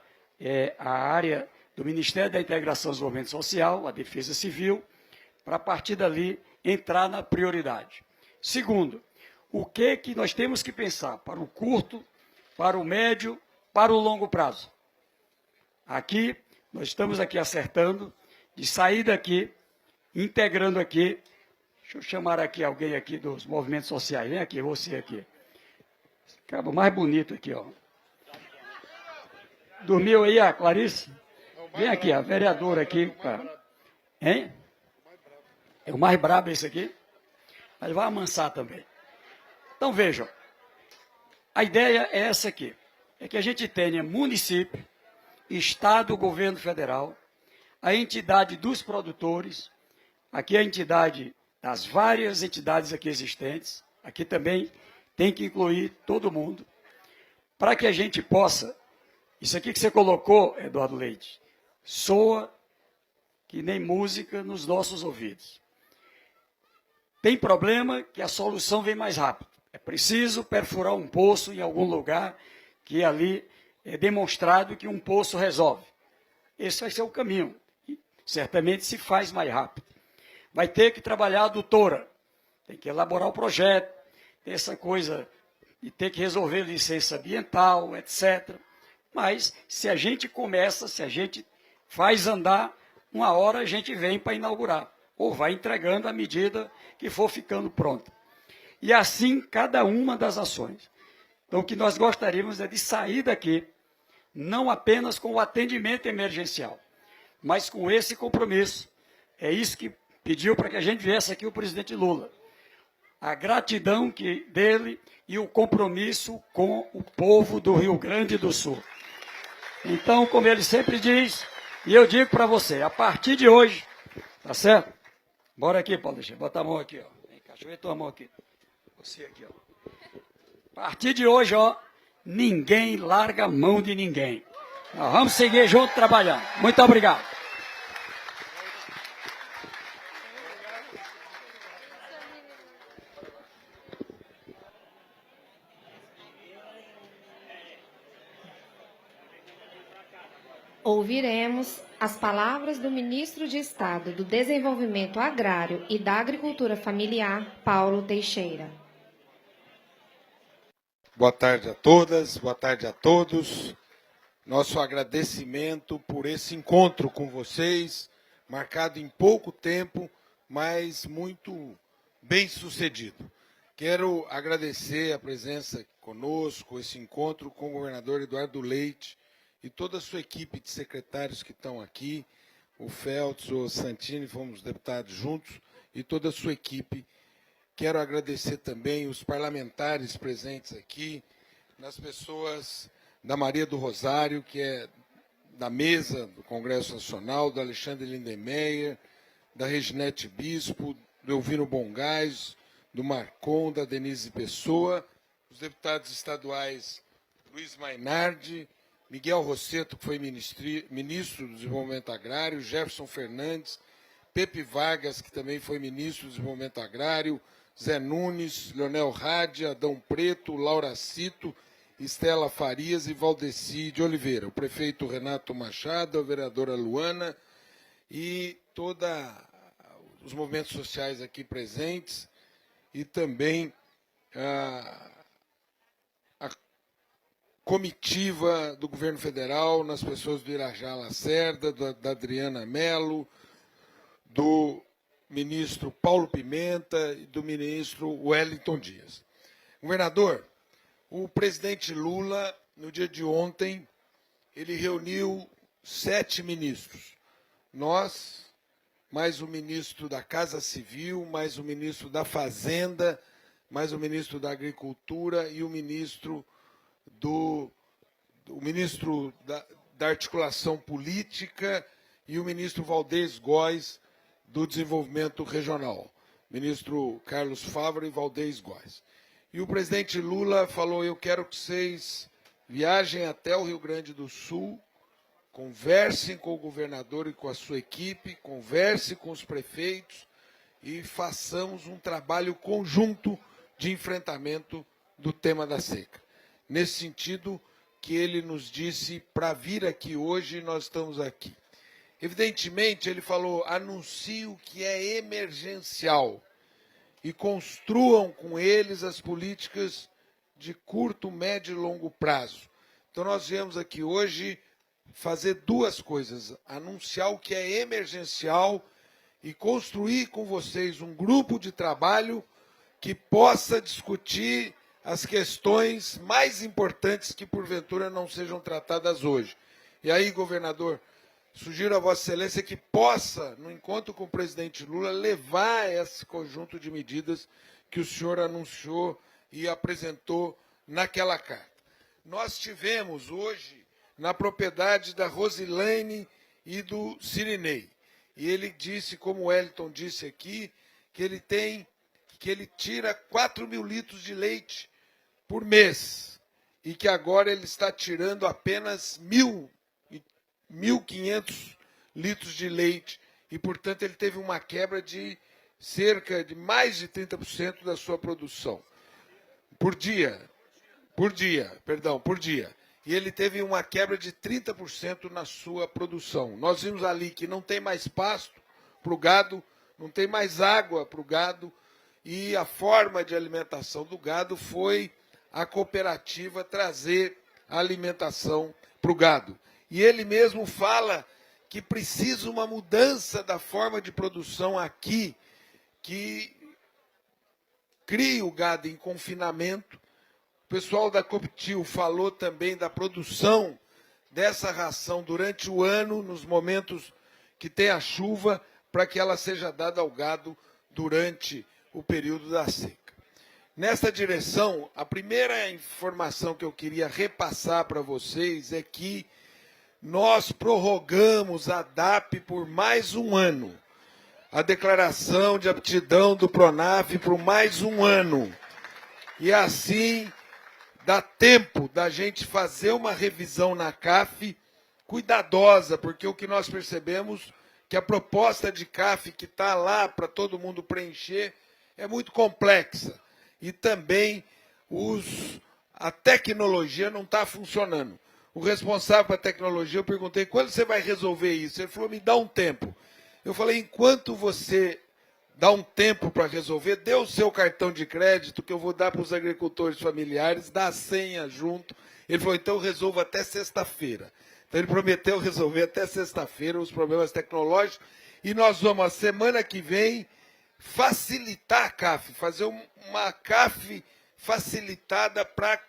a área do Ministério da Integração e Desenvolvimento Social, a Defesa Civil, para, a partir dali, entrar na prioridade. Segundo, o que nós temos que pensar para o curto, para o médio, para o longo prazo. Aqui, nós estamos aqui acertando, de sair daqui, integrando aqui. Deixa eu chamar aqui alguém aqui dos movimentos sociais. Vem aqui, você aqui. Esse cabo mais bonito aqui, ó. Dormiu aí a Clarice? Vem aqui, a vereadora aqui. Cara. Hein? É o mais brabo esse aqui. Mas vai amansar também. Então, vejam. A ideia é essa aqui. É que a gente tenha município, Estado, governo federal, a entidade dos produtores, aqui a entidade das várias entidades aqui existentes, aqui também tem que incluir todo mundo, para que a gente possa, isso aqui que você colocou, Eduardo Leite, soa que nem música nos nossos ouvidos. Tem problema que a solução vem mais rápido. É preciso perfurar um poço em algum lugar que ali é demonstrado que um poço resolve. Esse vai ser o caminho. E certamente se faz mais rápido. Vai ter que trabalhar a adutora. Tem que elaborar o projeto. Tem essa coisa de ter que resolver licença ambiental, etc. Mas se a gente começa, se a gente faz andar, uma hora a gente vem para inaugurar. Ou vai entregando à medida que for ficando pronta. E assim cada uma das ações. Então o que nós gostaríamos é de sair daqui, não apenas com o atendimento emergencial, mas com esse compromisso. É isso que pediu para que a gente viesse aqui o presidente Lula. a gratidão dele e o compromisso com o povo do Rio Grande do Sul. Então, como ele sempre diz, e eu digo para você, a partir de hoje, tá certo? Bora aqui, Paulo, deixa eu botar a mão aqui, ó. Vem cá, deixa eu ver tua mão aqui. Você aqui, ó. A partir de hoje, ó, ninguém larga a mão de ninguém. Nós vamos seguir junto trabalhando. Muito obrigado. Ouviremos as palavras do ministro de Estado do Desenvolvimento Agrário e da Agricultura Familiar, Paulo Teixeira. Boa tarde a todas, boa tarde a todos. Nosso agradecimento por esse encontro com vocês, marcado em pouco tempo, mas muito bem sucedido. Quero agradecer a presença conosco, esse encontro com o governador Eduardo Leite e toda a sua equipe de secretários que estão aqui, o Feltz, o Santini, fomos deputados juntos, e toda a sua equipe. Quero agradecer também os parlamentares presentes aqui, nas pessoas da Maria do Rosário, que é da mesa do Congresso Nacional, do Alexandre Lindenmeyer, da Reginete Bispo, do Elvino Bongás, do Marcon, da Denise Pessoa, os deputados estaduais Luiz Mainardi, Miguel Rosseto, que foi ministro do Desenvolvimento Agrário, Jefferson Fernandes, Pepe Vargas, que também foi ministro do Desenvolvimento Agrário, Zé Nunes, Leonel Rade, Adão Preto, Laura Cito, Estela Farias e Valdeci de Oliveira, o prefeito Renato Machado, a vereadora Luana e todos os movimentos sociais aqui presentes e também a comitiva do governo federal, nas pessoas do Irajá Lacerda, da Adriana Mello, do ministro Paulo Pimenta e do ministro Wellington Dias. Governador, o presidente Lula, no dia de ontem, ele reuniu 7 ministros. Nós, mais o ministro da Casa Civil, mais o ministro da Fazenda, mais o ministro da Agricultura e o ministro da Articulação Política e o ministro Valdez Góes, do Desenvolvimento Regional. Ministro Carlos Fávaro e Valdez Góes. E o presidente Lula falou, eu quero que vocês viajem até o Rio Grande do Sul, conversem com o governador e com a sua equipe, conversem com os prefeitos e façamos um trabalho conjunto de enfrentamento do tema da seca. Nesse sentido que ele nos disse para vir aqui hoje, nós estamos aqui. Evidentemente, ele falou, anuncie o que é emergencial e construam com eles as políticas de curto, médio e longo prazo. Então, nós viemos aqui hoje fazer 2 coisas, anunciar o que é emergencial e construir com vocês um grupo de trabalho que possa discutir as questões mais importantes que, porventura, não sejam tratadas hoje. E aí, governador, sugiro a Vossa Excelência que possa, no encontro com o presidente Lula, levar esse conjunto de medidas que o senhor anunciou e apresentou naquela carta. Nós tivemos hoje, na propriedade da Rosilane e do Cirinei, e ele disse, como o Wellington disse aqui, que ele tira 4 mil litros de leite por mês, e que agora ele está tirando apenas 1.500 litros de leite, e, portanto, ele teve uma quebra de cerca de mais de 30% da sua produção. Por dia. E ele teve uma quebra de 30% na sua produção. Nós vimos ali que não tem mais pasto para o gado, não tem mais água para o gado, e a forma de alimentação do gado foi a cooperativa trazer a alimentação para o gado. E ele mesmo fala que precisa uma mudança da forma de produção aqui, que cria o gado em confinamento. O pessoal da Coptil falou também da produção dessa ração durante o ano, nos momentos que tem a chuva, para que ela seja dada ao gado durante o período da seca. Nesta direção, a primeira informação que eu queria repassar para vocês é que nós prorrogamos a DAP por mais um ano. A declaração de aptidão do PRONAF por mais um ano. E assim dá tempo da gente fazer uma revisão na CAF cuidadosa, porque o que nós percebemos que a proposta de CAF que está lá para todo mundo preencher é muito complexa. E também a tecnologia não está funcionando. O responsável pela tecnologia, eu perguntei, quando você vai resolver isso? Ele falou, me dá um tempo. Eu falei, enquanto você dá um tempo para resolver, dê o seu cartão de crédito, que eu vou dar para os agricultores familiares, dá a senha junto. Ele falou, então eu resolvo até sexta-feira. Então ele prometeu resolver até sexta-feira os problemas tecnológicos, e nós vamos, a semana que vem, facilitar a CAF, fazer uma CAF facilitada para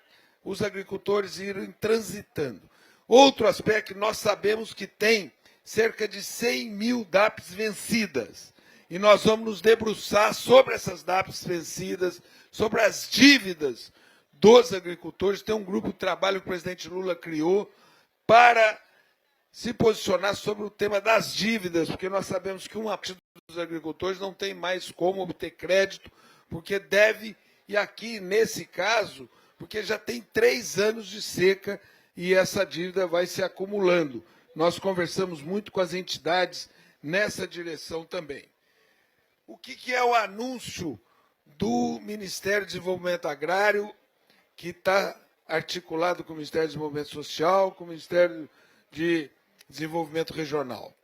os agricultores irem transitando. Outro aspecto, nós sabemos que tem cerca de 100 mil DAPs vencidas. E nós vamos nos debruçar sobre essas DAPs vencidas, sobre as dívidas dos agricultores. Tem um grupo de trabalho que o presidente Lula criou para se posicionar sobre o tema das dívidas, porque nós sabemos que uma parte dos agricultores não tem mais como obter crédito, porque deve, e aqui, nesse caso, porque já tem 3 anos de seca e essa dívida vai se acumulando. Nós conversamos muito com as entidades nessa direção também. O que é o anúncio do Ministério do Desenvolvimento Agrário, que está articulado com o Ministério do Desenvolvimento Social, com o Ministério de Desenvolvimento Regional?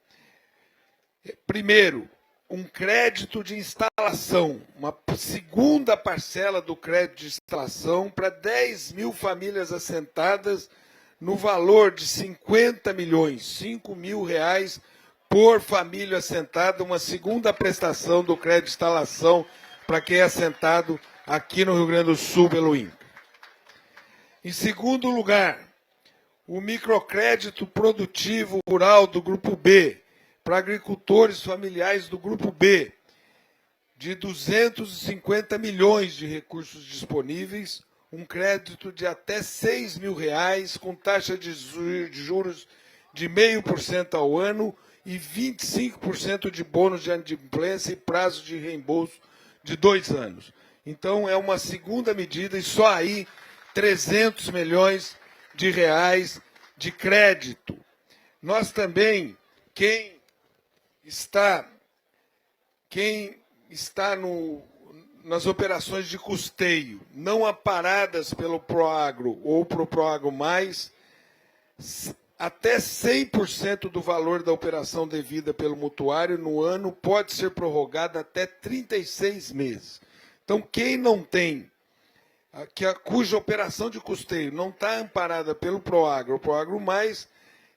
Primeiro, um crédito de instalação, uma segunda parcela do crédito de instalação para 10 mil famílias assentadas no valor de 50 milhões, 5 mil reais por família assentada, uma segunda prestação do crédito de instalação para quem é assentado aqui no Rio Grande do Sul pelo INCRA. Em segundo lugar, o microcrédito produtivo rural do Grupo B, para agricultores familiares do Grupo B, de 250 milhões de recursos disponíveis, um crédito de até 6 mil reais, com taxa de juros de 0,5% ao ano e 25% de bônus de adimplência e prazo de reembolso de 2 anos. Então, é uma segunda medida, e só aí 300 milhões de reais de crédito. Nós também, quem está nas operações de custeio, não amparadas pelo Proagro ou pro Proagro Mais, até 100% do valor da operação devida pelo mutuário no ano pode ser prorrogada até 36 meses. Então, quem não tem, cuja operação de custeio não está amparada pelo Proagro ou Proagro Mais,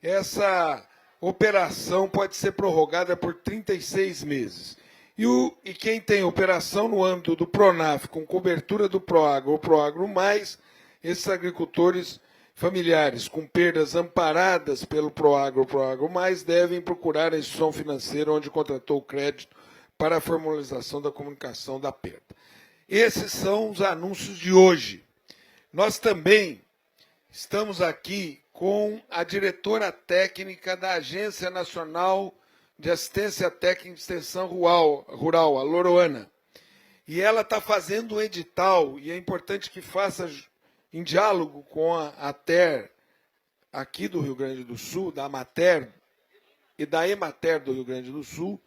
essa operação pode ser prorrogada por 36 meses. E quem tem operação no âmbito do PRONAF, com cobertura do Proagro ou Proagro Mais, esses agricultores familiares com perdas amparadas pelo Proagro ou Proagro Mais devem procurar a instituição financeira onde contratou o crédito para a formalização da comunicação da perda. Esses são os anúncios de hoje. Nós também estamos aqui com a diretora técnica da Agência Nacional de Assistência Técnica de Extensão Rural, a Loroana. E ela está fazendo um edital, e é importante que faça em diálogo com a ATER, aqui do Rio Grande do Sul, da AMATER e da EMATER do Rio Grande do Sul,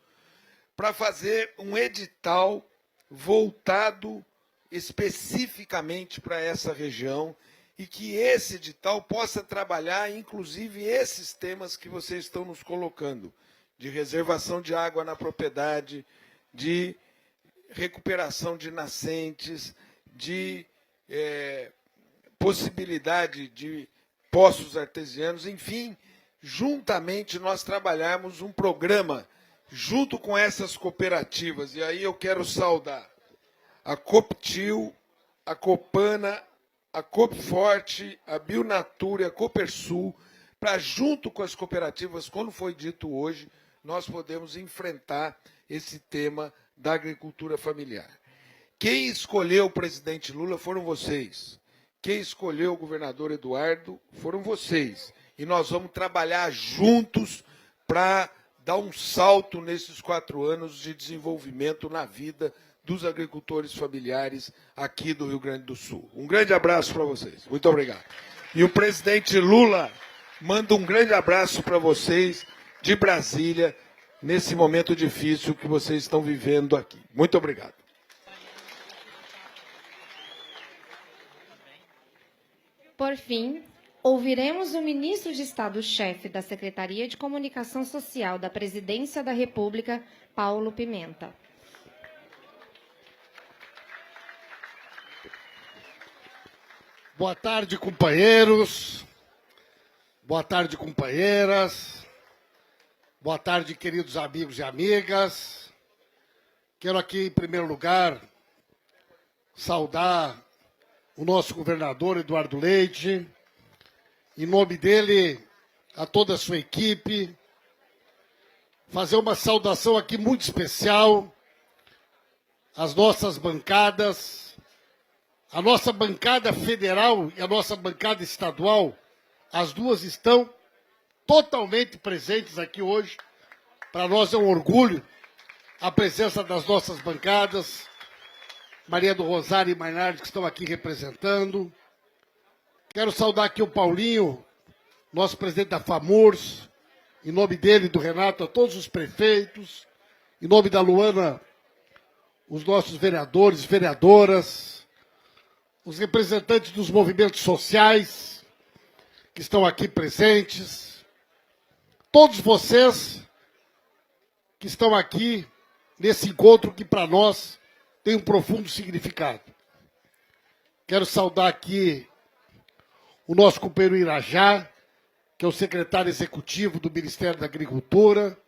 para fazer um edital voltado especificamente para essa região, e que esse edital possa trabalhar, inclusive, esses temas que vocês estão nos colocando, de reservação de água na propriedade, de recuperação de nascentes, de possibilidade de poços artesianos, enfim, juntamente nós trabalharmos um programa junto com essas cooperativas. E aí eu quero saudar a Coptil, a Copana, a Copforte, a Bionatura e a Copersul, para, junto com as cooperativas, como foi dito hoje, nós podemos enfrentar esse tema da agricultura familiar. Quem escolheu o presidente Lula foram vocês. Quem escolheu o governador Eduardo foram vocês. E nós vamos trabalhar juntos para dar um salto nesses 4 anos de desenvolvimento na vida dos agricultores familiares aqui do Rio Grande do Sul. Um grande abraço para vocês. Muito obrigado. E o presidente Lula manda um grande abraço para vocês de Brasília, nesse momento difícil que vocês estão vivendo aqui. Muito obrigado. Por fim, ouviremos o ministro de Estado-chefe da Secretaria de Comunicação Social da Presidência da República, Paulo Pimenta. Boa tarde, companheiros. Boa tarde, companheiras. Boa tarde, queridos amigos e amigas. Quero aqui, em primeiro lugar, saudar o nosso governador Eduardo Leite, em nome dele, a toda a sua equipe, fazer uma saudação aqui muito especial às nossas bancadas, a nossa bancada federal e a nossa bancada estadual, as duas estão totalmente presentes aqui hoje. Para nós é um orgulho a presença das nossas bancadas, Maria do Rosário e Mainardi, que estão aqui representando. Quero saudar aqui o Paulinho, nosso presidente da FAMURS, em nome dele e do Renato, a todos os prefeitos, em nome da Luana, os nossos vereadores, vereadoras, os representantes dos movimentos sociais que estão aqui presentes, todos vocês que estão aqui nesse encontro que para nós tem um profundo significado. Quero saudar aqui o nosso companheiro Irajá, que é o secretário executivo do Ministério da Agricultura.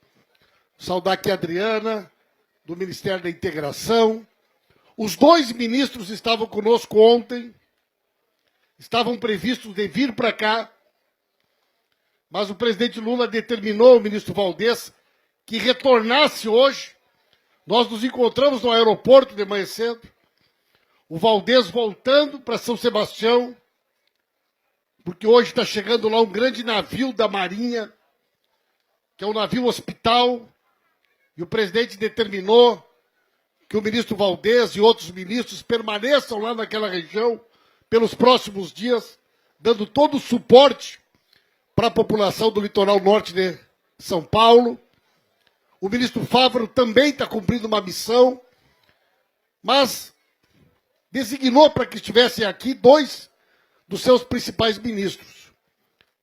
Saudar aqui a Adriana, do Ministério da Integração. Os 2 ministros estavam conosco ontem, estavam previstos de vir para cá, mas o presidente Lula determinou, o ministro Valdez, que retornasse hoje. Nós nos encontramos no aeroporto de manhã cedo, o Valdez voltando para São Sebastião, porque hoje está chegando lá um grande navio da Marinha, que é um navio hospital, e o presidente determinou que o ministro Valdez e outros ministros permaneçam lá naquela região pelos próximos dias, dando todo o suporte para a população do litoral norte de São Paulo. O ministro Fávaro também está cumprindo uma missão, mas designou para que estivessem aqui 2 dos seus principais ministros.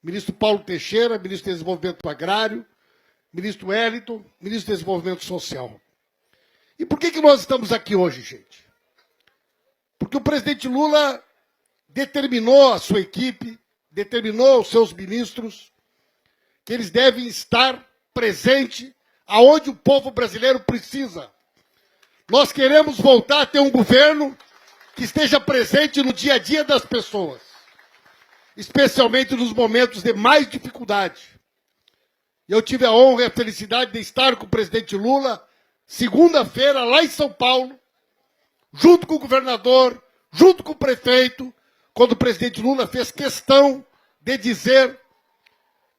O ministro Paulo Teixeira, ministro do Desenvolvimento Agrário, ministro Wellington, ministro do Desenvolvimento Social. E por que nós estamos aqui hoje, gente? Porque o presidente Lula determinou a sua equipe, determinou os seus ministros, que eles devem estar presentes aonde o povo brasileiro precisa. Nós queremos voltar a ter um governo que esteja presente no dia a dia das pessoas, especialmente nos momentos de mais dificuldade. Eu tive a honra e a felicidade de estar com o presidente Lula, segunda-feira, lá em São Paulo, junto com o governador, junto com o prefeito, quando o presidente Lula fez questão de dizer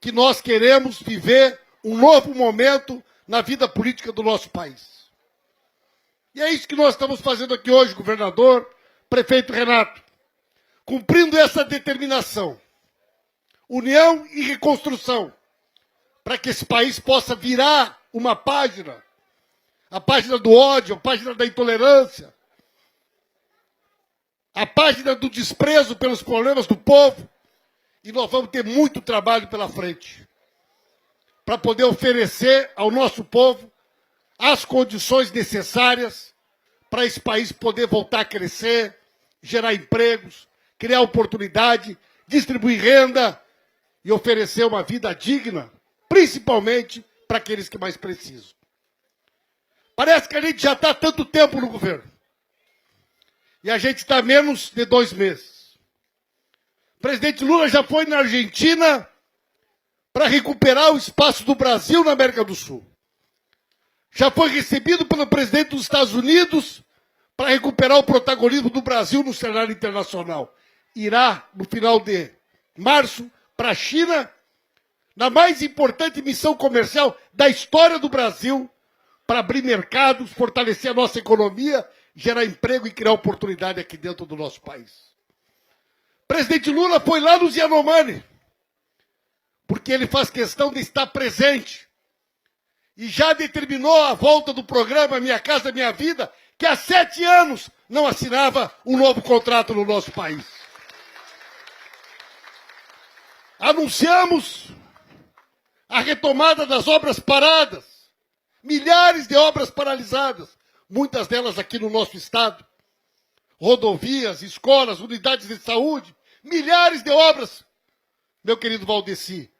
que nós queremos viver um novo momento na vida política do nosso país. E é isso que nós estamos fazendo aqui hoje, governador, prefeito Renato, cumprindo essa determinação, união e reconstrução, para que esse país possa virar uma página, a página do ódio, a página da intolerância, a página do desprezo pelos problemas do povo, e nós vamos ter muito trabalho pela frente para poder oferecer ao nosso povo as condições necessárias para esse país poder voltar a crescer, gerar empregos, criar oportunidade, distribuir renda e oferecer uma vida digna, principalmente para aqueles que mais precisam. Parece que a gente já está há tanto tempo no governo. E a gente está há menos de 2 meses. O presidente Lula já foi na Argentina para recuperar o espaço do Brasil na América do Sul. Já foi recebido pelo presidente dos Estados Unidos para recuperar o protagonismo do Brasil no cenário internacional. Irá, no final de março, para a China, na mais importante missão comercial da história do Brasil, para abrir mercados, fortalecer a nossa economia, gerar emprego e criar oportunidade aqui dentro do nosso país. O presidente Lula foi lá nos Yanomami, porque ele faz questão de estar presente. E já determinou a volta do programa Minha Casa Minha Vida, que há 7 anos não assinava um novo contrato no nosso país. Anunciamos a retomada das obras paradas, milhares de obras paralisadas, muitas delas aqui no nosso estado, rodovias, escolas, unidades de saúde, milhares de obras, meu querido Valdeci,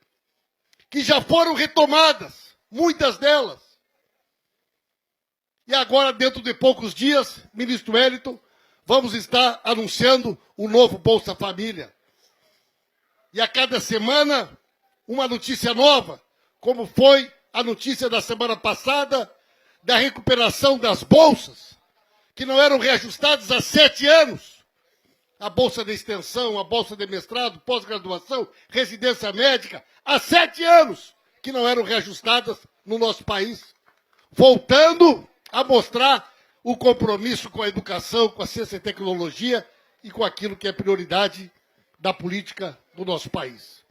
que já foram retomadas, muitas delas. E agora, dentro de poucos dias, ministro Wellington, vamos estar anunciando o novo Bolsa Família. E a cada semana, uma notícia nova, como foi a notícia da semana passada, da recuperação das bolsas, que não eram reajustadas há 7 anos. A bolsa de extensão, a bolsa de mestrado, pós-graduação, residência médica, há 7 anos que não eram reajustadas no nosso país. Voltando a mostrar o compromisso com a educação, com a ciência e tecnologia e com aquilo que é prioridade da política do nosso país.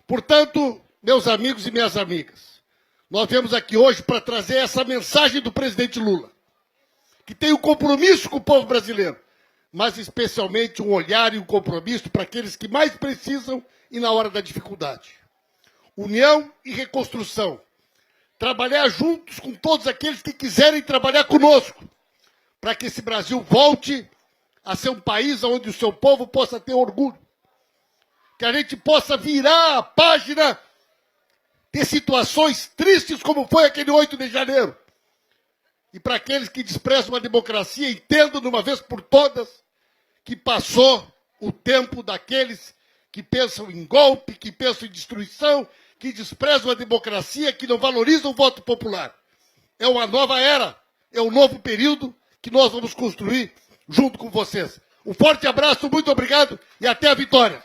Portanto, meus amigos e minhas amigas, nós viemos aqui hoje para trazer essa mensagem do presidente Lula, que tem um compromisso com o povo brasileiro, mas especialmente um olhar e um compromisso para aqueles que mais precisam e na hora da dificuldade. União e reconstrução. Trabalhar juntos com todos aqueles que quiserem trabalhar conosco, para que esse Brasil volte a ser um país onde o seu povo possa ter orgulho. Que a gente possa virar a página de situações tristes como foi aquele 8 de janeiro. E para aqueles que desprezam a democracia, entendam de uma vez por todas que passou o tempo daqueles que pensam em golpe, que pensam em destruição, que desprezam a democracia, que não valorizam o voto popular. É uma nova era, é um novo período que nós vamos construir junto com vocês. Um forte abraço, muito obrigado e até a vitória.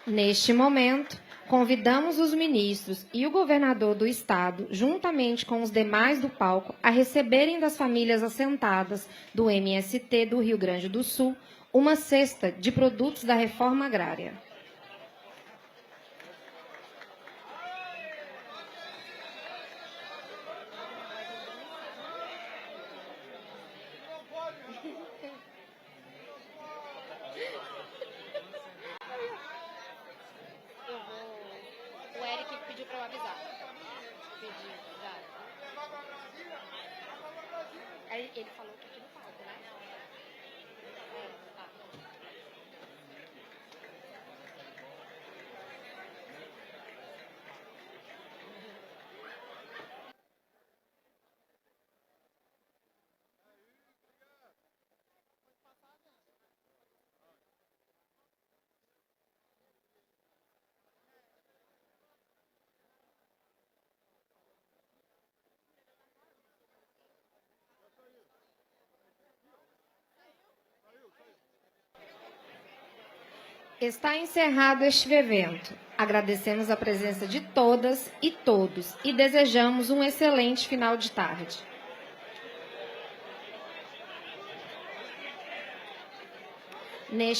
Neste momento, convidamos os ministros e o governador do estado, juntamente com os demais do palco, a receberem das famílias assentadas do MST do Rio Grande do Sul uma cesta de produtos da reforma agrária. O Eric pediu para eu avisar. Aí ele falou que aqui no palco, né? Está encerrado este evento. Agradecemos a presença de todas e todos e desejamos um excelente final de tarde. Neste